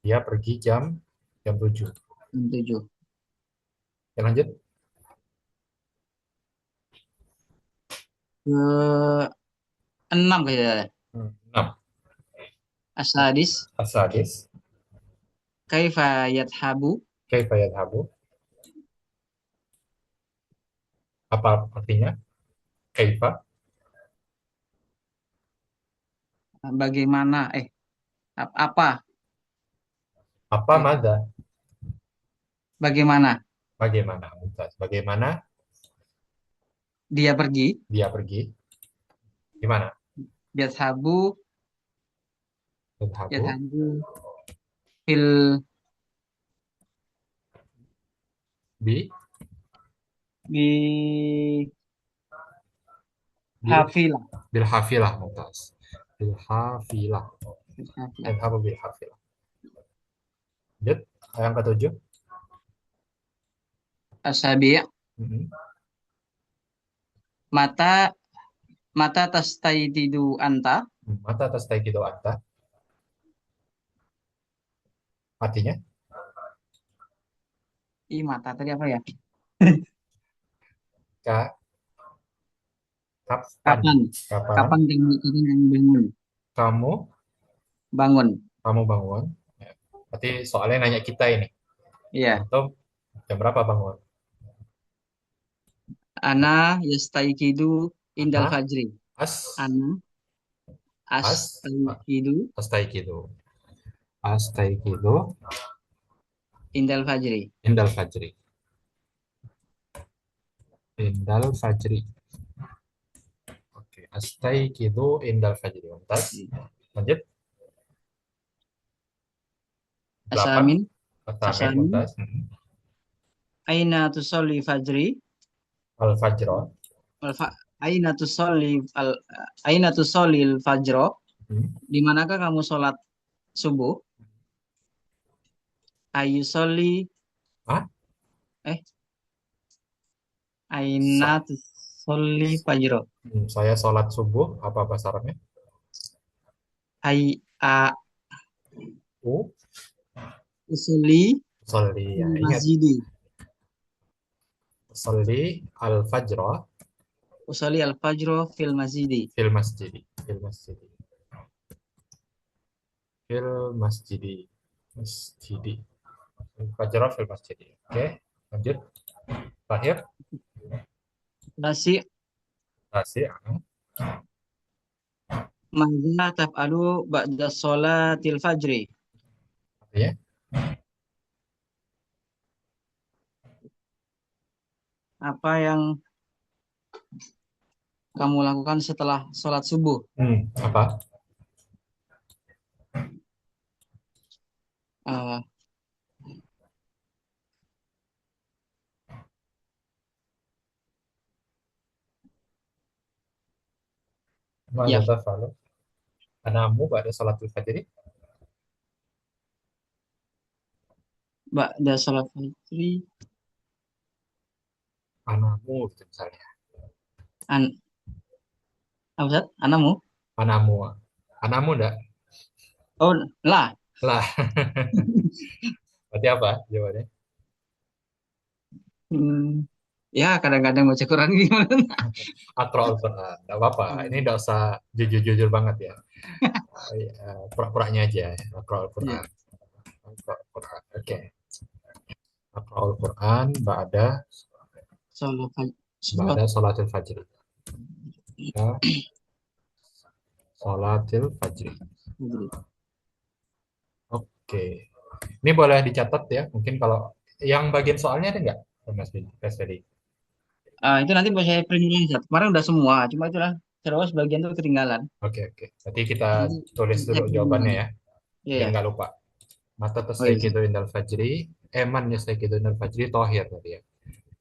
Dia pergi jam 7. Jam 7. Ya, lanjut. Ke 6 kayaknya. 6. Asadis As-sadis. kaifa yadhabu. Kaifa yadhabu. Apa artinya? Kaifa. Bagaimana apa Apa eh, mada? bagaimana Bagaimana? Mumtaz. Bagaimana dia pergi. dia pergi? Gimana? Yadhabu Yadhabu. yadhabu fil Bi. bi Bil. hafilah. Bil hafilah. Mumtaz. Bil hafilah. Bil hafilah. Yadhabu bil hafilah. Lanjut. Yang ketujuh. Asabi Mhm. mata mata tastaididu anta. Mata atas taikido anta. Artinya? Ih, mata tadi apa ya? Ka, kapan? Kapan? Kapan Kapan kamu bangun? kamu Bangun. kamu bangun? Ya, berarti soalnya nanya kita ini. Iya. Antum jam berapa bangun? Ana yastaiqidu indal Ana fajri. as Ana as astaiqidu astaikido. Astaikido indal fajri. indal fajri. Indal fajri. Oke, astaikido indal fajri. Lantas, lanjut. 8 Asamin. Atamin, Asamin. lantas. Aina tusolli fajri. Al fajron. Aina tusolli Aina tusolli fajro. Hmm. Di manakah kamu sholat subuh? Ayusolli Ah, eh Aina sa- tusolli fajro. saya sholat subuh. Apa bahasa Arabnya? Ai a U. usolli Usolli, ya, fil ingat. masjidi. Usolli al fajro Usolli al fajro fil masjidi. fil masjidi. Fil masjidi. Fil masjidi. Masjidi. Fajro fil masjidi. Oke, lanjut. Terakhir. Nasi Tasih. Madza taf'alu ba'da sholatil fajri? Artinya, Apa yang kamu lakukan setelah sholat subuh? apa? Eh, Mada ya, tafalu. Anamu pada salatul fajri. ba'da sholat fajri. Anamu gitu misalnya. An, apa Ustaz? Anamu? Anamu. Anamu enggak? Oh, lah. Lah. Berarti apa jawabannya? Hmm, ya, kadang-kadang baca Quran gimana? Aqra'ul Quran. Enggak apa-apa. Ini enggak usah jujur-jujur banget ya. Pura-puranya aja. Aqra'ul Ya, Quran. Aqra'ul Quran. Oke. Aqra'ul Quran sholat sholat ba'da salatul fajri. Ya, salatil fajri. fajri. Oke. Ini boleh dicatat ya. Mungkin kalau yang bagian soalnya ada nggak, Mas Fedi? Itu nanti mau saya print dulu, Ustaz. Kemarin udah semua, cuma itulah terus bagian itu ketinggalan. Oke, oke. Berarti kita Nanti tulis saya dulu print jawabannya lagi. ya, Iya, biar ya. nggak lupa. Mata Oh iya. tastayqidu indal fajri, man yastayqidu indal fajri, tohir tadi ya. Iya.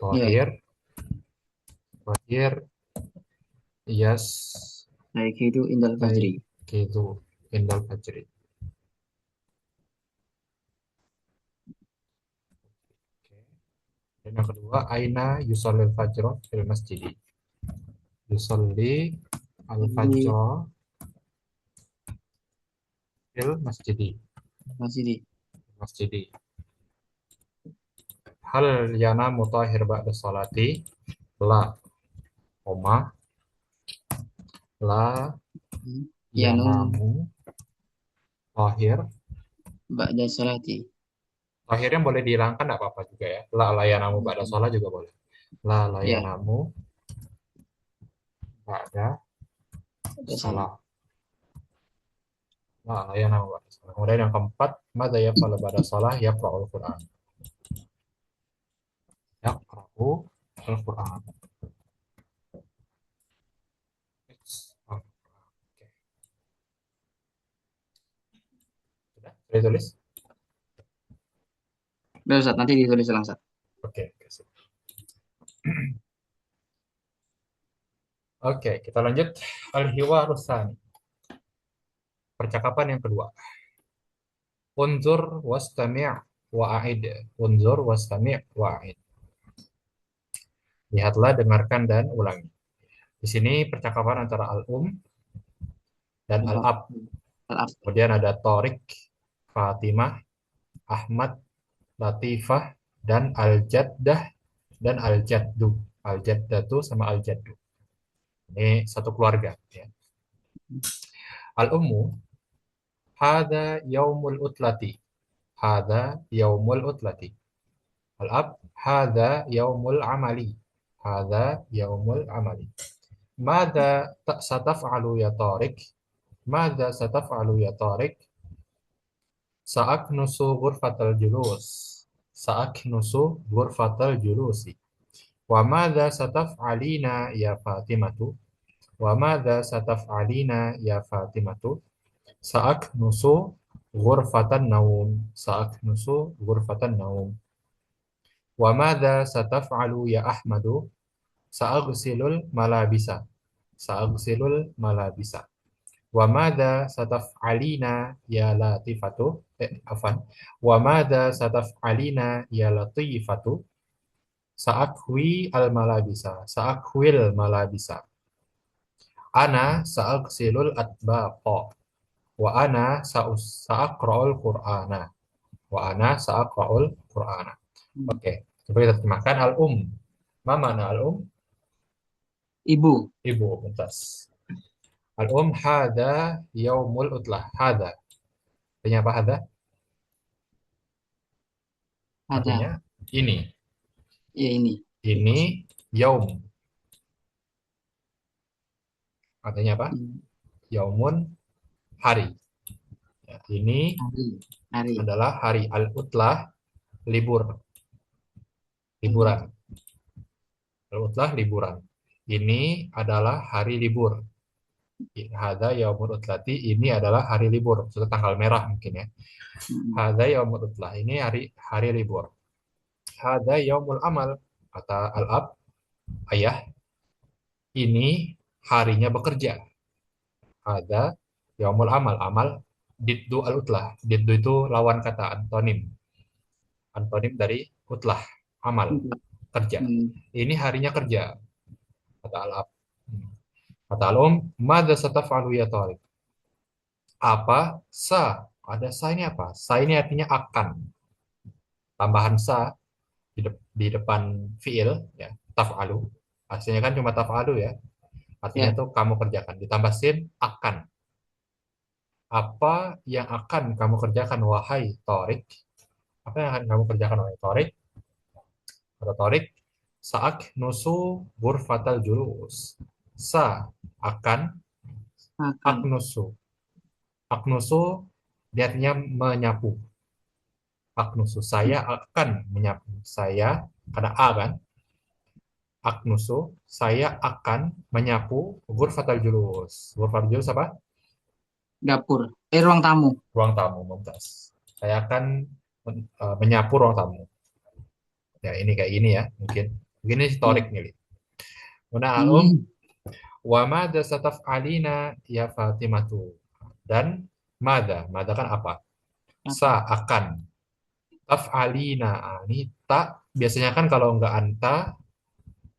Tohir, tohir, yas, Baik itu indal fajri. tayqidu indal fajri. Oke. Dan yang kedua, aina yusallil fajro fil masjidi. Yusalli al Ini fajro fil masjidi. masih di Masjidi. Hal yana mutahhir ba'da salati? La, koma, la Yanu yanamu tahir. ba'da sholati. Tahirnya boleh dihilangkan nggak apa-apa juga ya. La yanamu ba'da sholat juga boleh. La Ya, yanamu ba'da ba'da salat. sholat. La yanamu ba'da sholat. Kemudian yang keempat, mada yaf'alu ba'da sholat? Yaqra'ul Qur'an. Yaqra'u al-Qur'an. Oke. Sudah ditulis? Udah, Ustaz, nanti ditulis ulang, Ustaz. Oke, oke, sip. Oke, kita lanjut. Al-hiwarus tsani. Percakapan yang kedua. Unzur wastami' wa'id. Unzur wastami' wa'id. Lihatlah, dengarkan dan ulangi. Di sini percakapan antara al-um dan Al-ab. al-ab. Al-ab. Kemudian ada Torik, Fatimah, Ahmad, Latifah, dan Al-Jaddah dan Al-Jaddu. Al-jaddatu sama al-jaddu. Ini satu keluarga. Ya. Al-ummu, hada yaumul utlati. Hada yaumul utlati. Al-ab, hada yaumul amali. Hada yaumul amali. Mada sataf'alu ya Tariq? Mada sataf'alu ya Tariq? Sa'aknusu ghurfatal julus. Sa'aknusu ghurfatal julusi. Wa madza sataf'alina ya Fatimatu? Wa madza sataf'alina ya Fatimatu? Sa'aknusu ghurfatan naum. Sa'aknusu ghurfatan naum. Wa madza sataf'alu ya Ahmadu? Sa'agsilul malabisa. Sa'agsilul malabisa. Wa madza sataf'alina ya Latifatu? Afan. Wa madza sataf'alina ya Latifatu? Sa'akhwi al-malabisa. Sa'akhwil malabisa. Ana sa'agsilul atbaqa. Wa ana sa'aqra'ul Qur'ana. Wa ana sa'aqra'ul Qur'ana. Oke, coba kita terjemahkan al-um. Ma mana al-um? Ibu. Ibu, bentas. Al-um hada yaumul utlah. Hada. Artinya apa hada? Artinya Ada. ini. Ya ini. Ini yaum. Artinya apa? Hmm. Yaumun hari. Ya, ini Hari. Hari. adalah hari al-utlah, libur, Hmm. liburan. Al-utlah liburan. Ini adalah hari libur. Hada yaumul utlati, ini adalah hari libur. Maksudnya tanggal merah mungkin ya. Hmm. Hada yaumul utlah, ini hari libur. Hada yaumul amal, kata al-ab, ayah, ini harinya bekerja. Hada yaumul amal, amal diddu al-utlah. Diddu itu lawan kata, antonim. Antonim dari utlah, amal, kerja. Hmm. Ini harinya kerja, kata al-ab. Kata al-um, madza sataf'alu ya Tariq? Apa? Ada sa ini apa? Sa ini artinya akan. Tambahan sa di depan fiil ya, taf'alu. Aslinya kan cuma taf'alu ya. Artinya Ya. tuh kamu kerjakan. Ditambah sin akan. Apa yang akan kamu kerjakan wahai Tariq? Apa yang akan kamu kerjakan wahai Tariq? Kata Tariq, Sa'ak nusu ghurfatal julus. Sa akan Akan. aknusu. Aknusu dia artinya menyapu. Aknusu, saya akan menyapu. Saya, karena A kan, aknusu, saya akan menyapu ghurfatal julus. Ghurfatal julus apa? Dapur. Ruang tamu. Ruang tamu, Mumtaz. Saya akan menyapu ruang tamu. Ya, ini kayak gini ya, mungkin. Mungkin ini Ya. historik nih. Kemudian al-um, Hmm. wa madza sataf'alina ya Fatimatu. Dan mada kan apa? Sa Apa? akan. Taf'alina, ini tak. Biasanya kan kalau enggak anta,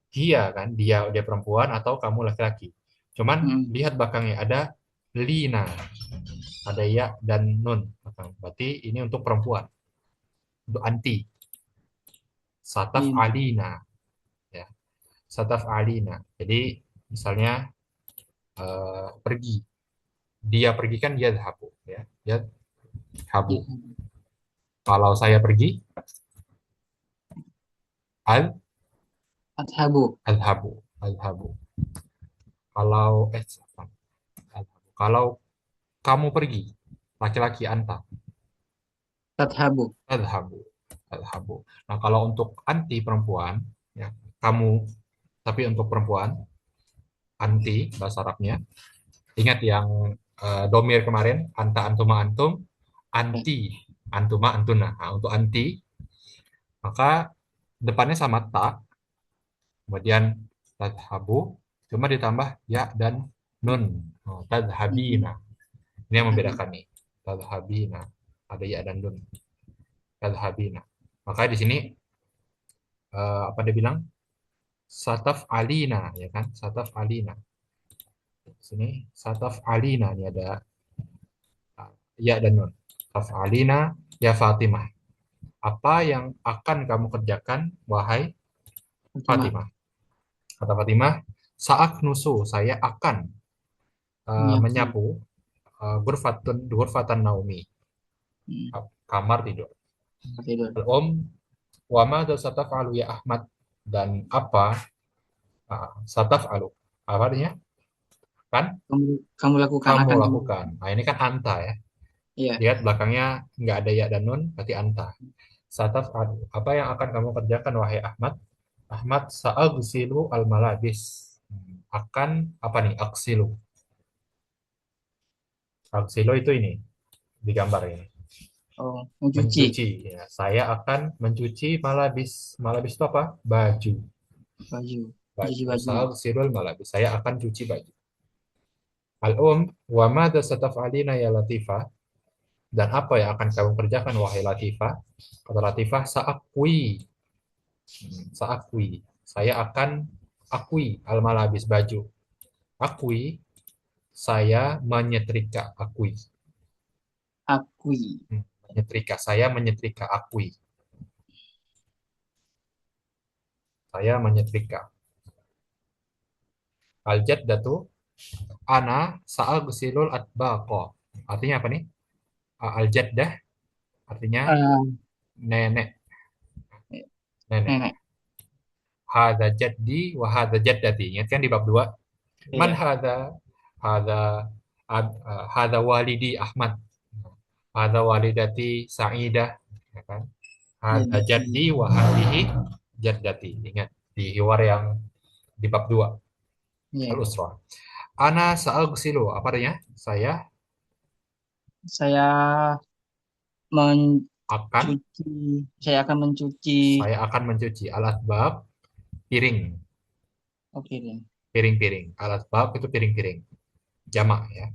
dia kan, dia perempuan atau kamu laki-laki. Cuman Hmm. lihat belakangnya ada lina, ada ya dan nun. Berarti ini untuk perempuan, untuk anti. Sataf Iya. alina, ya. Sataf alina. Jadi misalnya pergi, dia pergi kan dia habu, ya. Dia habu. Ya. Kalau saya pergi, al Adhabu. adhabu, adhabu. Kalau kalau kamu pergi, laki-laki anta, Tadhabu. adhabu, adhabu. Nah, kalau untuk anti perempuan, ya, kamu, tapi untuk perempuan, anti bahasa Arabnya, ingat yang domir kemarin, anta, antuma, antum, Ya. anti, antuma, antuna. Nah, untuk anti, maka depannya sama ta, kemudian tadhabu, cuma ditambah ya dan nun. Oh, Hmm. tadhabina. Ini yang Tadhabu. membedakan nih. Tadhabina. Ada ya dan nun. Tadhabina. Maka di sini apa dia bilang? Sataf alina, ya kan? Sataf alina. Sini sataf alina, ini ada ya dan nun. Sataf alina ya Fatimah. Apa yang akan kamu kerjakan, wahai Fatimah. Fatimah? Kata Fatimah, saat nusu, saya akan menyapu. menyapu ghurfatan naumi, Hmm, kamar tidur. tempat tidur. Al-Om, wa madza sataf'alu ya Ahmad? Dan apa sataf'alu? Apa artinya? Kan Kamu lakukan, kamu akan kamu lakukan. lakukan. Nah, ini kan anta ya. Iya. Lihat belakangnya nggak ada ya dan nun, berarti anta. Sataf'alu. Apa yang akan kamu kerjakan, wahai Ahmad? Ahmad, sa'agsilu al-malabis. Akan apa nih? Aksilu. Aksilu itu ini, digambar ini. Oh, mencuci Mencuci. Ya. Saya akan mencuci malabis. Malabis itu apa? Baju. baju, mencuci Baju. baju. Sa'agsilul malabis. Saya akan cuci baju. Wa madza sataf'alina ya Latifah? Dan apa yang akan kamu kerjakan, wahai Latifah? Kata Latifah, saakui. Saakui. Saya akan akui al-malabis, baju. Akui, saya menyetrika. Akui. Akui. Menyetrika. Saya menyetrika. Akui. Saya menyetrika. Al-jaddatu, ana sa'agsilul atbaqa. Artinya apa nih? Al-jaddah artinya Eh, nenek. Nenek. nenek. Hadza jaddi wa hadza jaddati. Ingat kan di bab 2? Man Iya. hadza? Hadza hadza walidi Ahmad. Hadza walidati Sa'idah. Ya kan? Hadza Jadati. jaddi wa hadhihi jaddati. Ingat di hiwar yang di bab 2 Iya. Al-Usra. Ana sa'agsilu. Apa artinya? Saya Akan mencuci. Saya akan mencuci. saya akan mencuci alat bab piring. Oke deh. Piring-piring. Alat bab itu piring-piring. Jamak ya.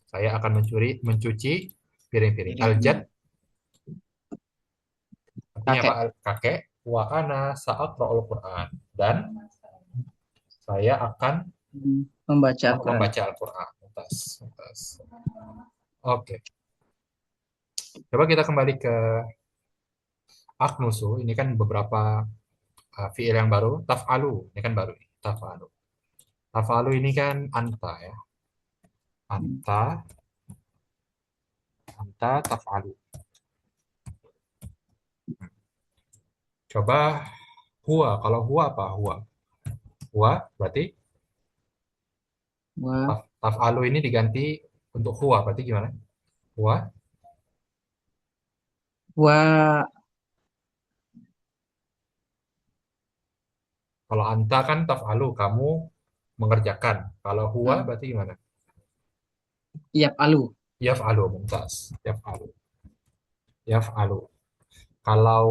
Saya akan mencuci piring-piring. Aljad Piring. artinya apa? Kakek. Kakek. Wa ana sa'aqra'ul Qur'an. Dan saya akan Membaca Al-Quran. membaca Al-Qur'an. Atas, atas. Oke. Coba kita kembali ke aknusu. Ini kan beberapa fiil yang baru. Taf'alu. Ini kan baru. Taf'alu. Taf'alu ini kan anta ya. Anta. Anta taf'alu. Coba huwa. Kalau huwa apa? Huwa. Huwa berarti Wah, taf'alu ini diganti untuk huwa. Berarti gimana? Huwa. wah, Kalau anta kan taf'alu, kamu mengerjakan. Kalau huwa ah, berarti gimana? iap alu. Yaf'alu, mumtaz. Yaf'alu. Yaf'alu. Kalau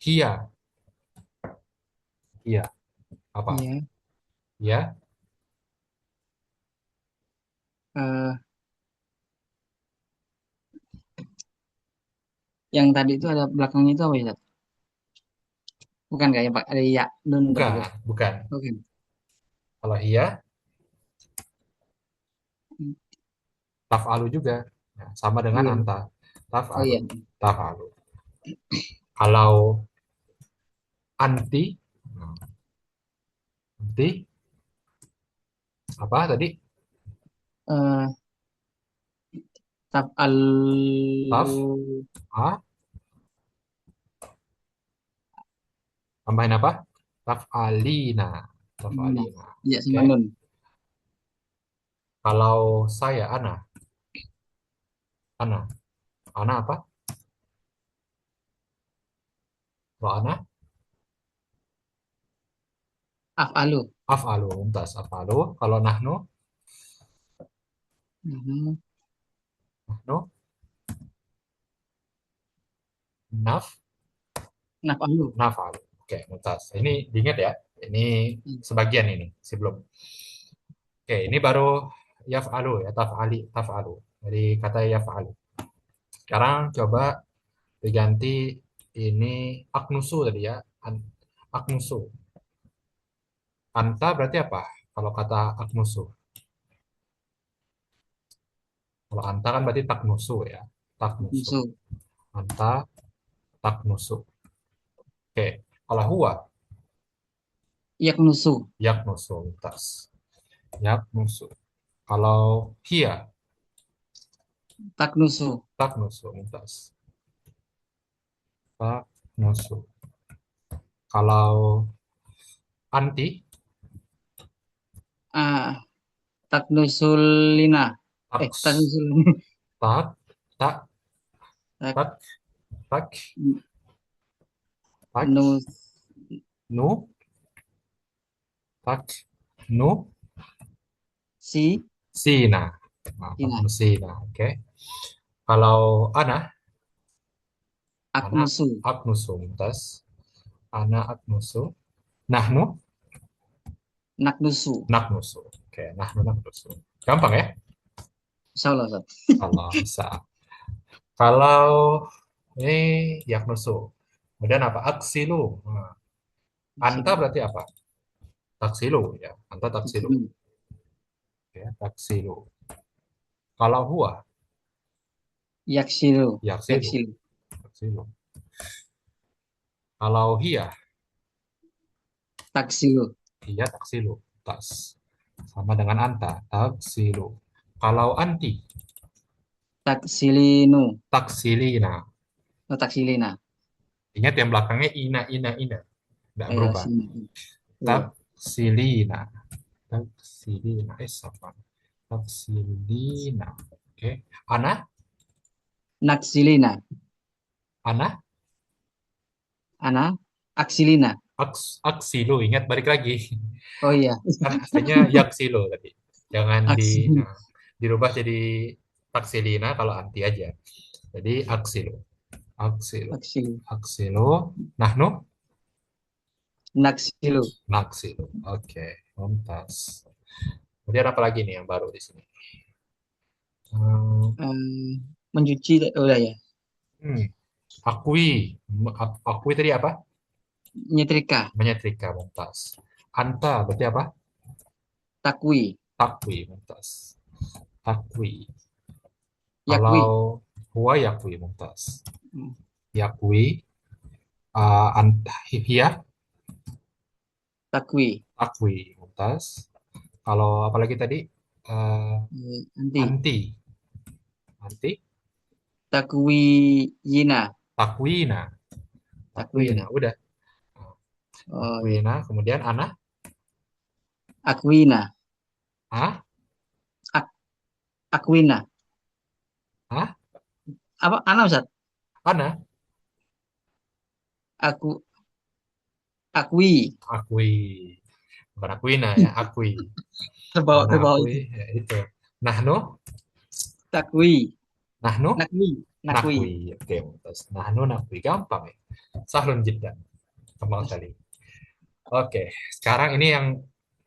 hiya, hiya apa? Iya. Ya, eh, yang tadi itu ada belakangnya itu apa ya? Zat? Bukan kayak Pak, ada ya nun bukan, terakhir. bukan. Oke. Kalau hiya, taf'alu juga. Ya, sama dengan Iya. anta. Oh Taf'alu. iya. Taf'alu. Kalau anti, nah, anti apa tadi? Eh, tap al Taf, a, tambahin apa? Taf'alina. nah, Taf'alina. ya Oke. sama nun. Kalau saya, ana, ana apa? Kalau ana, Af'alu. af'alu, mumtaz, af'alu. Kalau nahnu, Mhm. nahnu, naf, Naf'alu. naf'alu. Oke, mumtaz. Ini diingat ya. Ini sebagian ini, sebelum. Oke, ini baru yaf'alu ya, taf'ali, taf'alu. Dari kata yaf'alu. Sekarang coba diganti ini aknusu tadi ya. Aknusu. Anta berarti apa? Kalau kata aknusu. Kalau anta kan berarti taknusu ya. Taknusu. Musuh. Anta taknusu. Oke. Kalau huwa. Yaknusu. Yaknusu, mumtaz. Yaknusu. Kalau hia, Taknusu. taknusu, mumtaz. Taknusu. Kalau anti, Ah, Taknusulina. taks, Taknusulina. tak, tak, Tak, tak, tak, tak, nus, nu, tak, nu, si, sina. Nah, sina. taknu sina, oke. Kalau ana Aknusu. aknusu, mumtaz. Ana aknusu. Nahnu, Naknusu. naknusu. Oke, nahnu naknusu. Gampang ya? Insya Allah, Ustaz. Allah bisa. Kalau ini yaknusu. Kemudian apa? Aksilu. Nah, anta Sini. berarti apa? Taksilu ya. Anta taksilu. Sini. Ya, taksilu. Kalau huwa, Yaksilu. yaksilu. Yaksilu. Taksilu. Kalau hiya, Taksilu. hiya taksilu. Tas. Sama dengan anta. Taksilu. Kalau anti, Taksilinu. taksilina. Oh, taksilina. Ingat yang belakangnya ina, ina, ina. Tidak Ya, berubah. sini. Iya. Taksilina. Taksilina. Sama. Taksilina. Oke. Ana, Naksilina. ana, Ana. Aksilina. aksilu. Ingat balik lagi. Oh iya. Kan aslinya yaksilu tadi. Jangan Aksilina. nah, dirubah jadi taksilina kalau anti aja. Jadi aksilu. Aksilu. Aksilu. Aksilu. Nahnu, Naksilu. naksilu. Oke. Mumtaz. Kemudian apa lagi nih yang baru di sini? Hmm, Mencuci. Oh udah ya. hmm, akui. Akui tadi apa? Nyetrika. Menyetrika, mumtaz. Anta berarti apa? Takwi. Takwi, mumtaz. Takwi. Kalau Yakwi. huwa yakwi, mumtaz. Hmm. Yakwi. Anta, hiya, Takwi. takwi, mumtaz. Kalau apalagi tadi? Eh, Nanti. anti. Anti. Takwi yina. Takwina. Takwina. Takwina. Udah. Oh iya. Takwina. Kemudian ana. Akwina. Ah. Ak Akwina. Ah. Apa? Ana Ustaz? Ana. Aku. Akwi. Akui. Bukan akuina ya. Akui. Terbawa Ana terbawa akui. itu. Ya, itu. Nahnu. Takwi. Nahnu. Nakwi. Nakwi. Nakwi. Oke. Mumtaz. Nahnu nakwi. Gampang ya. Sahlun jiddan. Gampang sekali. Oke. Sekarang ini yang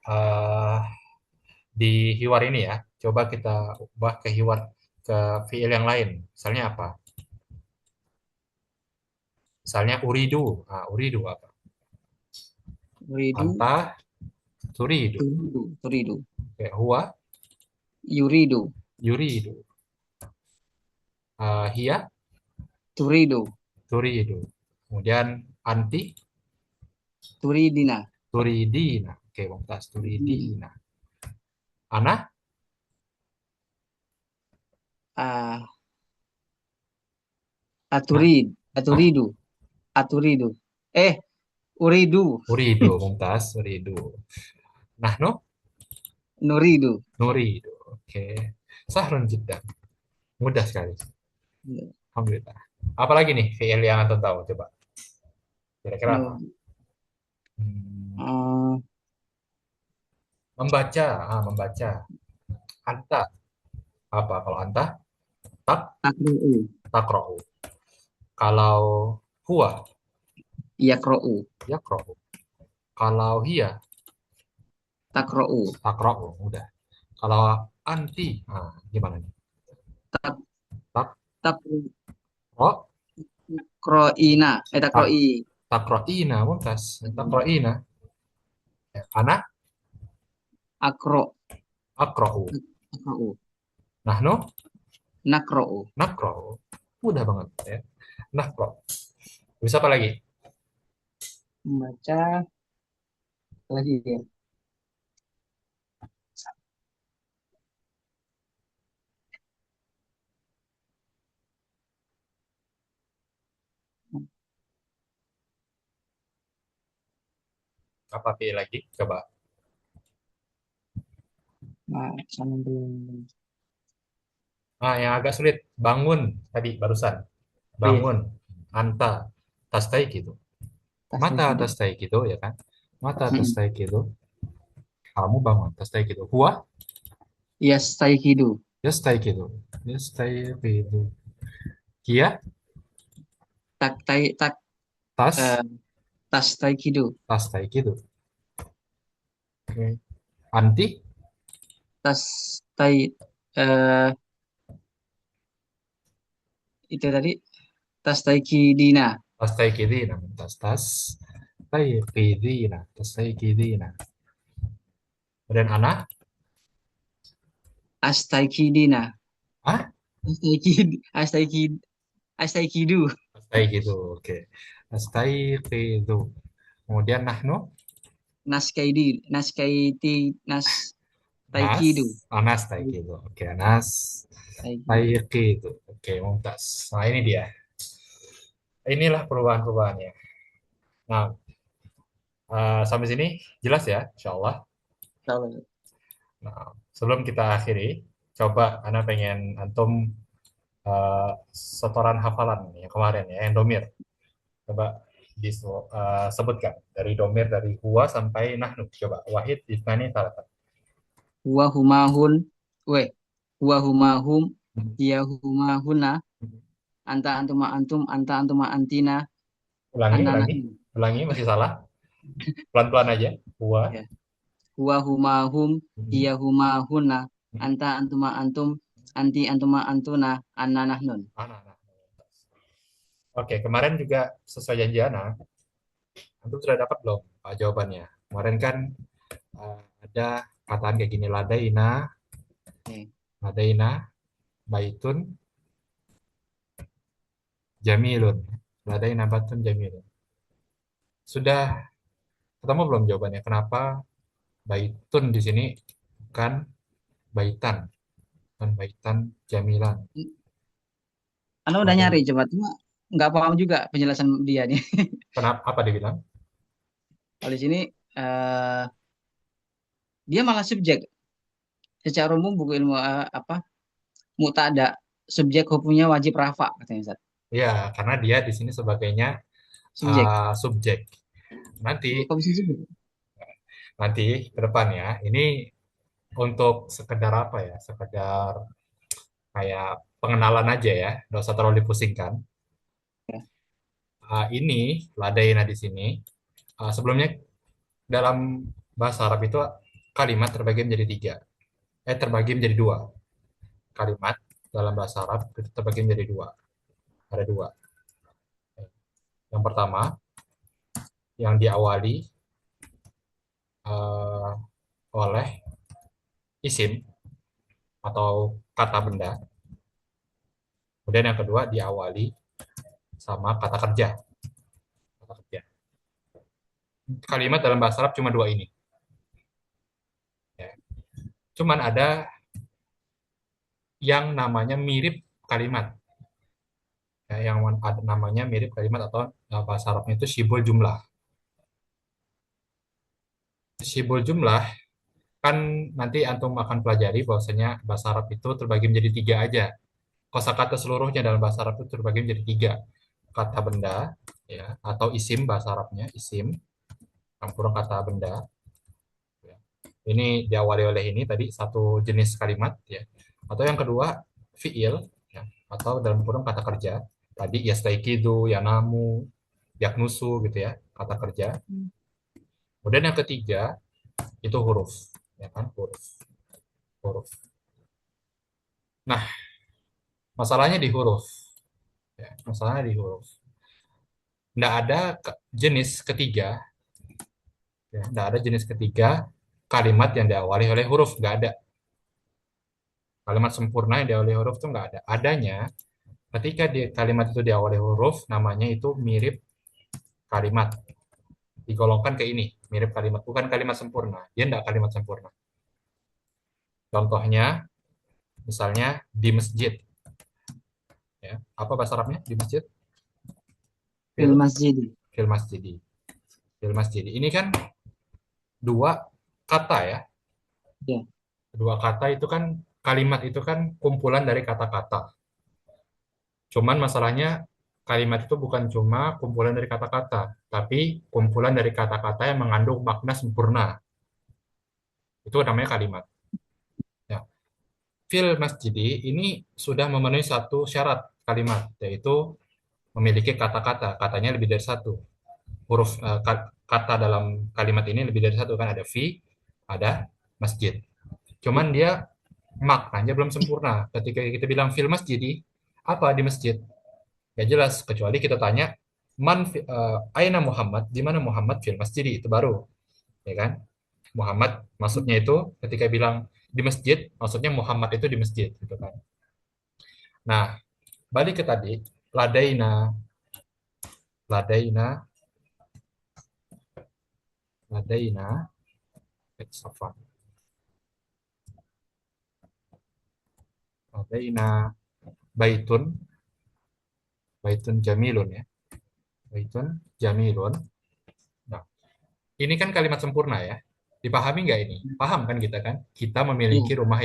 eh, di hiwar ini ya. Coba kita ubah ke hiwar ke fiil yang lain. Misalnya apa? Misalnya uridu. Nah, uridu apa? Turidu. Anta turidu. Turidu. Turidu. Oke, huwa Yuridu. yuridu. Hiya Turidu. turidu. Kemudian anti Turidina. turidina. Oke, mumtaz Turidina. turidina. Ana Ah, ah, aturid. ah, Aturidu. Aturidu. Eh, uridu. uridu, mumtaz uridu. Nahnu Nuridu. nuridu. Oke. Sahrun jiddan. Mudah sekali. Alhamdulillah. Apalagi nih fiil yang antum tahu? Coba. Kira-kira apa? No. Hmm, Ah, membaca. Membaca. Anta. Apa kalau anta? Tak, takro'u. takra'u. Kalau huwa, Yakro'u. yakra'u. Kalau hiya, Takro'u. takra'u. Udah. Kalau anti, gimana nih? Tak, Tak, tak, ro, takro'ina. tak, Takro'i. takra'ina, mumtaz. Takra'ina. Ana, Akro. akra'u. Akro'u. Nahnu, Nakro'u. nakra'u. Mudah banget ya. Nakra'u. Bisa apa lagi? Membaca. Lagi ya. Apa pilih lagi? Coba. Nah, sambung. Ah, yang agak sulit. Bangun tadi barusan. Oh iya, Bangun. Anta. Tastai gitu. tas Mata lagi deh. tastai gitu ya kan? Mata Mm-mm. tastai gitu. Kamu bangun tastai gitu. Hua Yes, Taikido. yastai gitu. Yastai gitu. Kia Tak tai tak tas eh, tas Taikido. tastai gitu. Oke. Anti Tas tai eh itu tadi tas Taikidina. tastai kidina. Tas tas tai kidina. Tastai kidina. Kemudian anak. Astaikidina. Ah, Astaikid Astaikid Astaikidu. tastai gitu. Oke. Tastai gitu. Kemudian nahnu. Naskaidi. Naskaiti. Nas, Taikidu. Anas Taikido. Oke, Anas Taikidu. Taikido. Oke, mumtaz. Nah, ini dia. Inilah perubahan-perubahannya. Nah, sampai sini jelas ya, insya Allah. Kalau Nah, sebelum kita akhiri, coba Ana pengen antum setoran hafalan yang kemarin ya, yang domir. Coba disebutkan dari domir dari huwa sampai nahnu. Coba wahid, isnani, salatan. huwa humahun. We. Huwa humahum. Hiya humahuna. Anta antuma antum. Anta antuma antina. Ulangi, Anna ulangi, nahnu. ulangi, masih salah. Pelan-pelan aja. Huwa. Ya. Huwa humahum. Hiya humahuna. Anta antuma antum. Anti antuma antuna. Anna nahnun. Ana, nah. Oke, kemarin juga sesuai janji Ana, antum sudah dapat belum jawabannya? Kemarin kan ada kataan kayak gini, Oke. ladaina, baitun, jamilun. Ladaina batun jamilun. Sudah ketemu belum jawabannya? Kenapa baitun di sini bukan baitan, bukan baitan jamilan? Anda udah Kenapa? nyari coba cuma nggak paham juga penjelasan dia nih. Kenapa? Apa dia bilang? Kalau di sini eh, dia malah subjek. Secara umum buku ilmu apa mutada subjek hukumnya wajib rafa katanya Ustaz. Ya, karena dia di sini sebagainya Subjek. subjek. Nanti, Oh, kok bisa subjek? nanti ke depan ya. Ini untuk sekedar apa ya? Sekedar kayak pengenalan aja ya, nggak usah terlalu dipusingkan. Ya. Ini ladaina di sini. Sebelumnya dalam bahasa Arab itu kalimat terbagi menjadi tiga. Terbagi menjadi dua. Kalimat dalam bahasa Arab itu terbagi menjadi dua. Ada dua. Yang pertama, yang diawali uh, oleh isim atau kata benda. Kemudian yang kedua diawali sama kata kerja. Kata kerja. Kalimat dalam bahasa Arab cuma dua ini. Ya. Cuman ada yang namanya mirip kalimat. Ya, yang ada namanya mirip kalimat atau bahasa Arabnya itu shibul jumlah. Shibul jumlah kan nanti antum akan pelajari bahwasanya bahasa Arab itu terbagi menjadi tiga aja. Kosakata seluruhnya dalam bahasa Arab itu terbagi menjadi tiga. Kata benda, ya, atau isim bahasa Arabnya, isim, campuran kata benda. Ya. Ini diawali oleh ini tadi satu jenis kalimat, ya. Atau yang kedua fiil, ya, atau dalam kurung kata kerja. Tadi yastaikidu, yanamu, yaknusu gitu ya, kata kerja. Kemudian yang ketiga itu huruf, ya kan, huruf, huruf. Nah, masalahnya di huruf, ya, masalahnya di huruf. Nggak ada jenis ketiga, ya, nggak ada jenis ketiga kalimat yang diawali oleh huruf, nggak ada. Kalimat sempurna yang diawali huruf itu nggak ada. Adanya ketika kalimat itu diawali huruf, namanya itu mirip kalimat. Digolongkan ke ini. mirip kalimat, bukan kalimat sempurna. Dia tidak kalimat sempurna. Contohnya, misalnya di masjid. Ya. Apa bahasa Arabnya di masjid? Fil Fil, masjid. fil masjidi. Fil masjidi. Ini kan dua kata ya. Ya. Dua kata itu kan, kalimat itu kan kumpulan dari kata-kata. Cuman masalahnya kalimat itu bukan cuma kumpulan dari kata-kata, tapi kumpulan dari kata-kata yang mengandung makna sempurna. Itu namanya kalimat. Ya. Fil masjidi ini sudah memenuhi satu syarat kalimat, yaitu memiliki kata-kata. Katanya lebih dari satu. Huruf kata dalam kalimat ini lebih dari satu, kan ada fi, ada masjid. Cuman dia maknanya belum sempurna. Ketika kita bilang fil masjidi, apa di masjid? Gak jelas, kecuali kita tanya aina Muhammad, di mana Muhammad fil masjidi, itu baru, ya kan? Muhammad maksudnya itu ketika bilang di masjid, maksudnya Muhammad itu di masjid, gitu kan. Nah, balik ke tadi, ladaina, ladaina, ladaina, safwan, ladaina, baitun, baitun jamilun ya, baitun jamilun. Nah, ini kan kalimat sempurna ya. Dipahami nggak ini? Paham kan kita kan? Kita memiliki Iya, rumah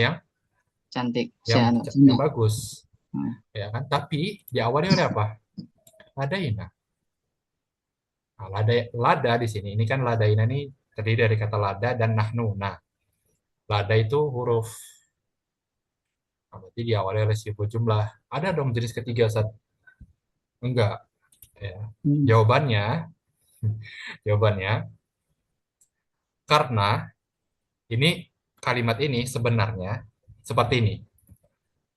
cantik. Si yang anak yang Cina. bagus, Hmm. ya kan? Tapi diawali oleh apa? Ladaina. Nah, lada di sini, ini kan ladaina ini terdiri dari kata lada dan nahnu. Nah, lada itu huruf, nah, berarti diawali oleh sebuah jumlah. Ada dong jenis ketiga, Sat? Enggak. Ya. Hmm. Jawabannya, jawabannya karena ini kalimat ini sebenarnya seperti ini.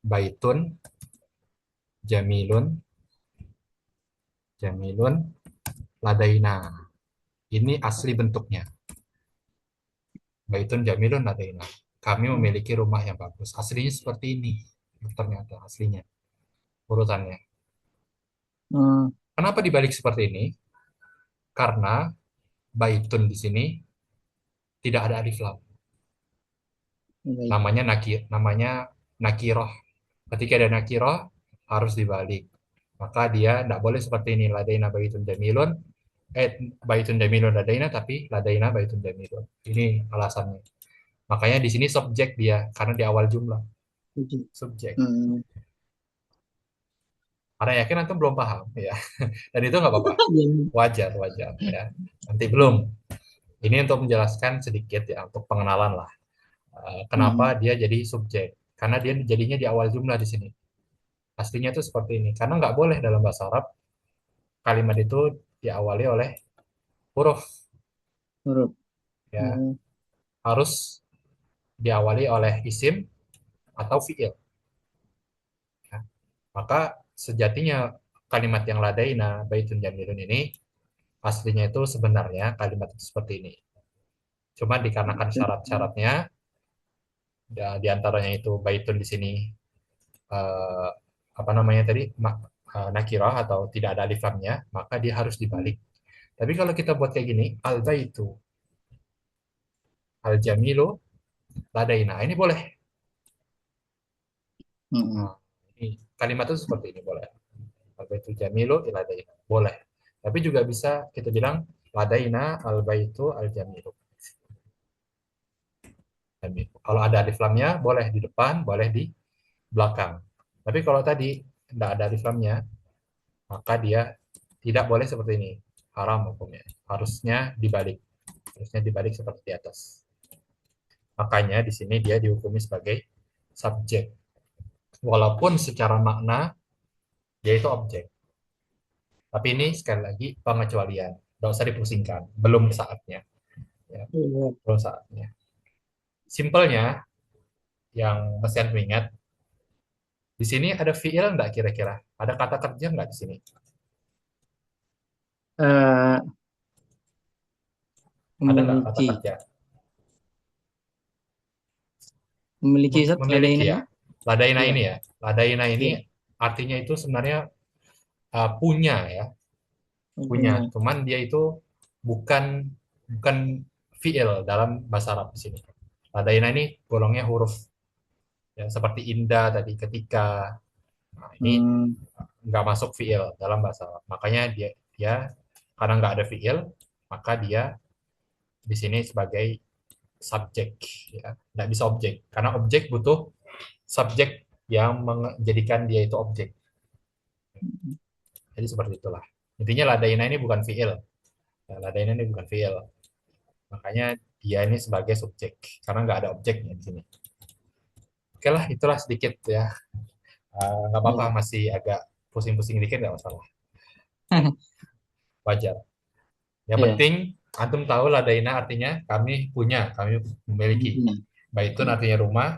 Baitun jamilun, jamilun ladaina. Ini asli bentuknya. Baitun jamilun ladaina. Kami memiliki rumah yang bagus. Aslinya seperti ini. Ternyata aslinya urutannya. Hmm. Kenapa dibalik seperti ini? Karena baitun di sini tidak ada alif lam. Baik. Namanya nakiroh. Ketika ada nakiroh harus dibalik. Maka dia tidak boleh seperti ini. Ladaina baitun jamilun. Baitun jamilun ladaina, tapi ladaina baitun jamilun. Ini alasannya. Makanya di sini subjek dia karena di awal jumlah. Tujuh. Subjek. Hmm. Karena yakin antum belum paham ya. Dan itu nggak apa-apa. Iya. Wajar, wajar ya. Nanti belum. Ini untuk menjelaskan sedikit ya, untuk pengenalan lah. Hmm. Kenapa dia jadi subjek? Karena dia jadinya di awal jumlah di sini. Aslinya itu seperti ini. Karena nggak boleh dalam bahasa Arab kalimat itu diawali oleh huruf, Huruf. ya. Hmm. Harus diawali oleh isim atau fiil. Ya. Maka sejatinya kalimat yang ladaina baitun jamilun ini aslinya itu sebenarnya kalimat itu seperti ini. Cuma dikarenakan syarat-syaratnya, ya, diantaranya itu baitun di sini eh, apa namanya tadi nakirah atau tidak ada alif lamnya, maka dia harus dibalik. Tapi kalau kita buat kayak gini, al baitu al jamilu ladaina, ini boleh. Hmm. Nah, ini kalimat itu seperti ini boleh. Al baitu jamilu ladaina boleh. Tapi juga bisa kita bilang ladaina al baitu al jamilu. Kalau ada alif lamnya boleh di depan, boleh di belakang. Tapi kalau tadi tidak ada alif lamnya, maka dia tidak boleh seperti ini. Haram hukumnya. Harusnya dibalik. Harusnya dibalik seperti di atas. Makanya di sini dia dihukumi sebagai subjek. Walaupun secara makna dia itu objek. Tapi ini sekali lagi pengecualian. Tidak usah dipusingkan. Belum saatnya. Ya, Iya. belum saatnya. Simpelnya, yang mesti Anda ingat, di sini ada fiil enggak kira-kira? Ada kata kerja enggak di sini? Eh, Ada enggak kata memiliki. kerja? Memiliki zat Memiliki ladaina ya. ini. Ladaina Iya. ini ya. Ladaina ini Iya. artinya itu sebenarnya punya ya. Punya. Punya. Cuman dia itu bukan bukan fiil dalam bahasa Arab di sini. Ladaina ini golongnya huruf ya, seperti inda tadi, ketika. Nah, ini Hmm. nggak masuk fiil dalam bahasa Arab. Makanya dia karena nggak ada fiil, maka dia di sini sebagai subjek ya, nggak bisa objek karena objek butuh subjek yang menjadikan dia itu objek. Jadi seperti itulah. Intinya ladaina ini bukan fiil. Ya, ladaina ini bukan fiil. Makanya dia ini sebagai subjek karena nggak ada objeknya di sini. Oke lah, itulah sedikit ya. Nggak apa-apa, Ya. masih agak pusing-pusing dikit nggak masalah. Wajar. Yang Ya. penting antum tahu ladaina artinya kami punya, kami memiliki. Punya. Baitun Ya. artinya rumah,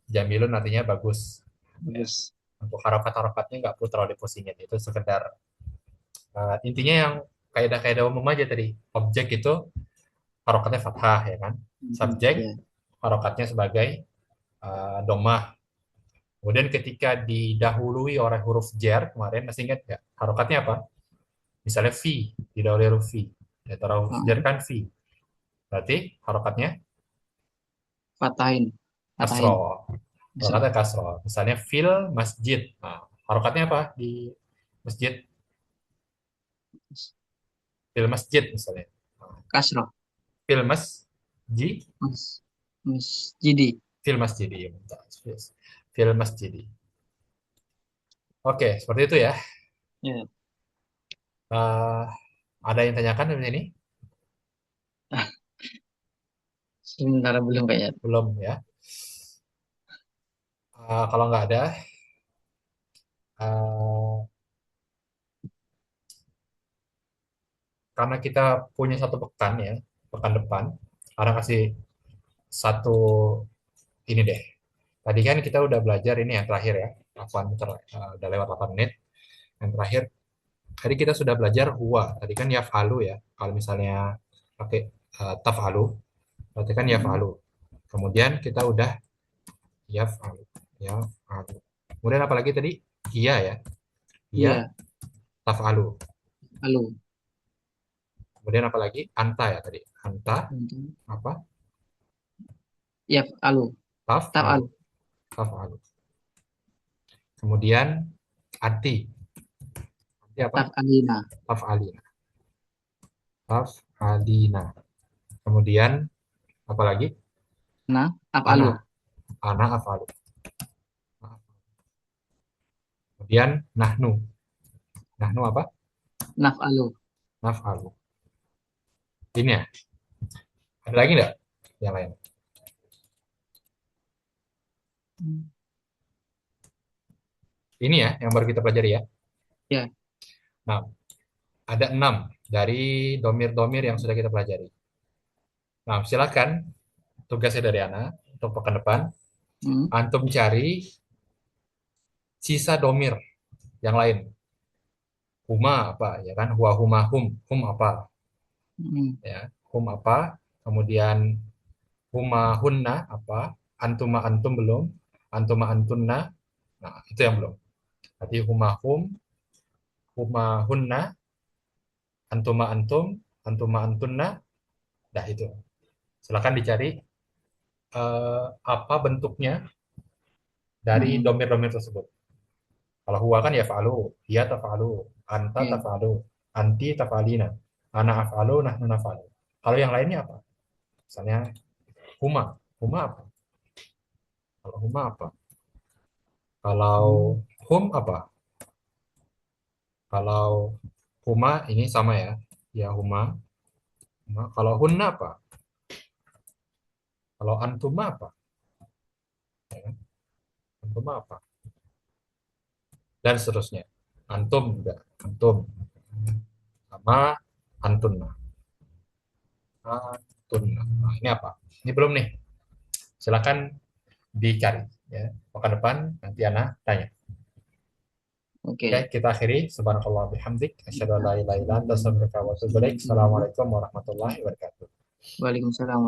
jamilun artinya bagus. Ya. Bagus. Untuk harakat-harakatnya nggak perlu terlalu dipusingin. Itu sekedar intinya yang kaidah-kaidah umum aja tadi. Objek itu harokatnya fathah ya kan. Subjek Ya. harokatnya sebagai domah. Kemudian ketika didahului oleh huruf jar kemarin masih ingat nggak? Harokatnya apa? Misalnya fi, didahului huruf fi. Ya, huruf jar Ah, kan fi. Berarti harokatnya patahin. kasro. Patahin. Isra. Harokatnya kasro. Misalnya fil masjid. Nah, harokatnya apa di masjid? Fil masjid misalnya. Nah, Kasroh. fil masjid. Mas. Masjidi. Fil masjid. Fil masjid. Oke, seperti itu ya. Ya. Eh, ada yang tanyakan di sini? Sementara belum kayaknya. Belum ya. Kalau nggak ada, eh, karena kita punya satu pekan ya, pekan depan, karena kasih satu ini deh. Tadi kan kita udah belajar ini yang terakhir ya, 8, udah lewat 8 menit. Yang terakhir, tadi kita sudah belajar huwa. Tadi kan yaf'alu ya. Kalau misalnya pakai taf'alu, berarti kan Hmm. yaf'alu. Kemudian kita udah yaf'alu, yaf'alu. Kemudian apa lagi tadi? Iya ya, iya Iya. taf'alu. Lalu. Kemudian apa lagi? Anta ya tadi. Anta apa? Ya. Lalu. Taf'alu, Taf'al. taf'alu. Kemudian anti. Anti apa? Taf'alina. Taf'alina. Taf'alina. Kemudian apa lagi? Nah. Ana. Af'alu. Ana af'alu. Kemudian nahnu. Nahnu apa? Naf'alu. Naf'alu. Ini ya. Ada lagi nggak yang lain? Hmm. Ini ya yang baru kita pelajari ya. Ya. Nah, ada 6 dari domir-domir yang sudah kita pelajari. Nah, silakan tugasnya dari Ana untuk pekan depan. Hmm. Antum cari sisa domir yang lain. Huma apa ya kan? Huwa huma hum apa Hmm. ya? Hum apa? Kemudian huma hunna apa? Antuma antum belum? Antuma antunna. Nah, itu yang belum. Berarti huma hunna, antuma antum, antuma antunna. Dah itu. Silakan dicari apa bentuknya dari Hmm. domir-domir tersebut. Kalau huwa kan ya fa'alu, dia tafa'alu, anta Ya. tafa'alu, anti tafa'alina, ana af'alu, nahnu naf'alu. Kalau yang lainnya apa? Misalnya huma, huma apa? Kalau huma apa? Kalau Hmm. hum apa? Kalau huma ini sama ya, ya huma. Huma. Kalau hunna apa? Kalau antuma apa? Ya, antuma apa? Dan seterusnya. Antum juga, antum sama antunna. Antunna. Nah, ini apa? Ini belum nih. Silakan dicari ya. Pekan depan nanti Ana tanya. Oke, Oke. kita akhiri. Subhanakallah bihamdik. Asyhadu an la ilaha illa anta astaghfiruka wa atubu ilaik. Assalamualaikum warahmatullahi wabarakatuh. Waalaikumsalam.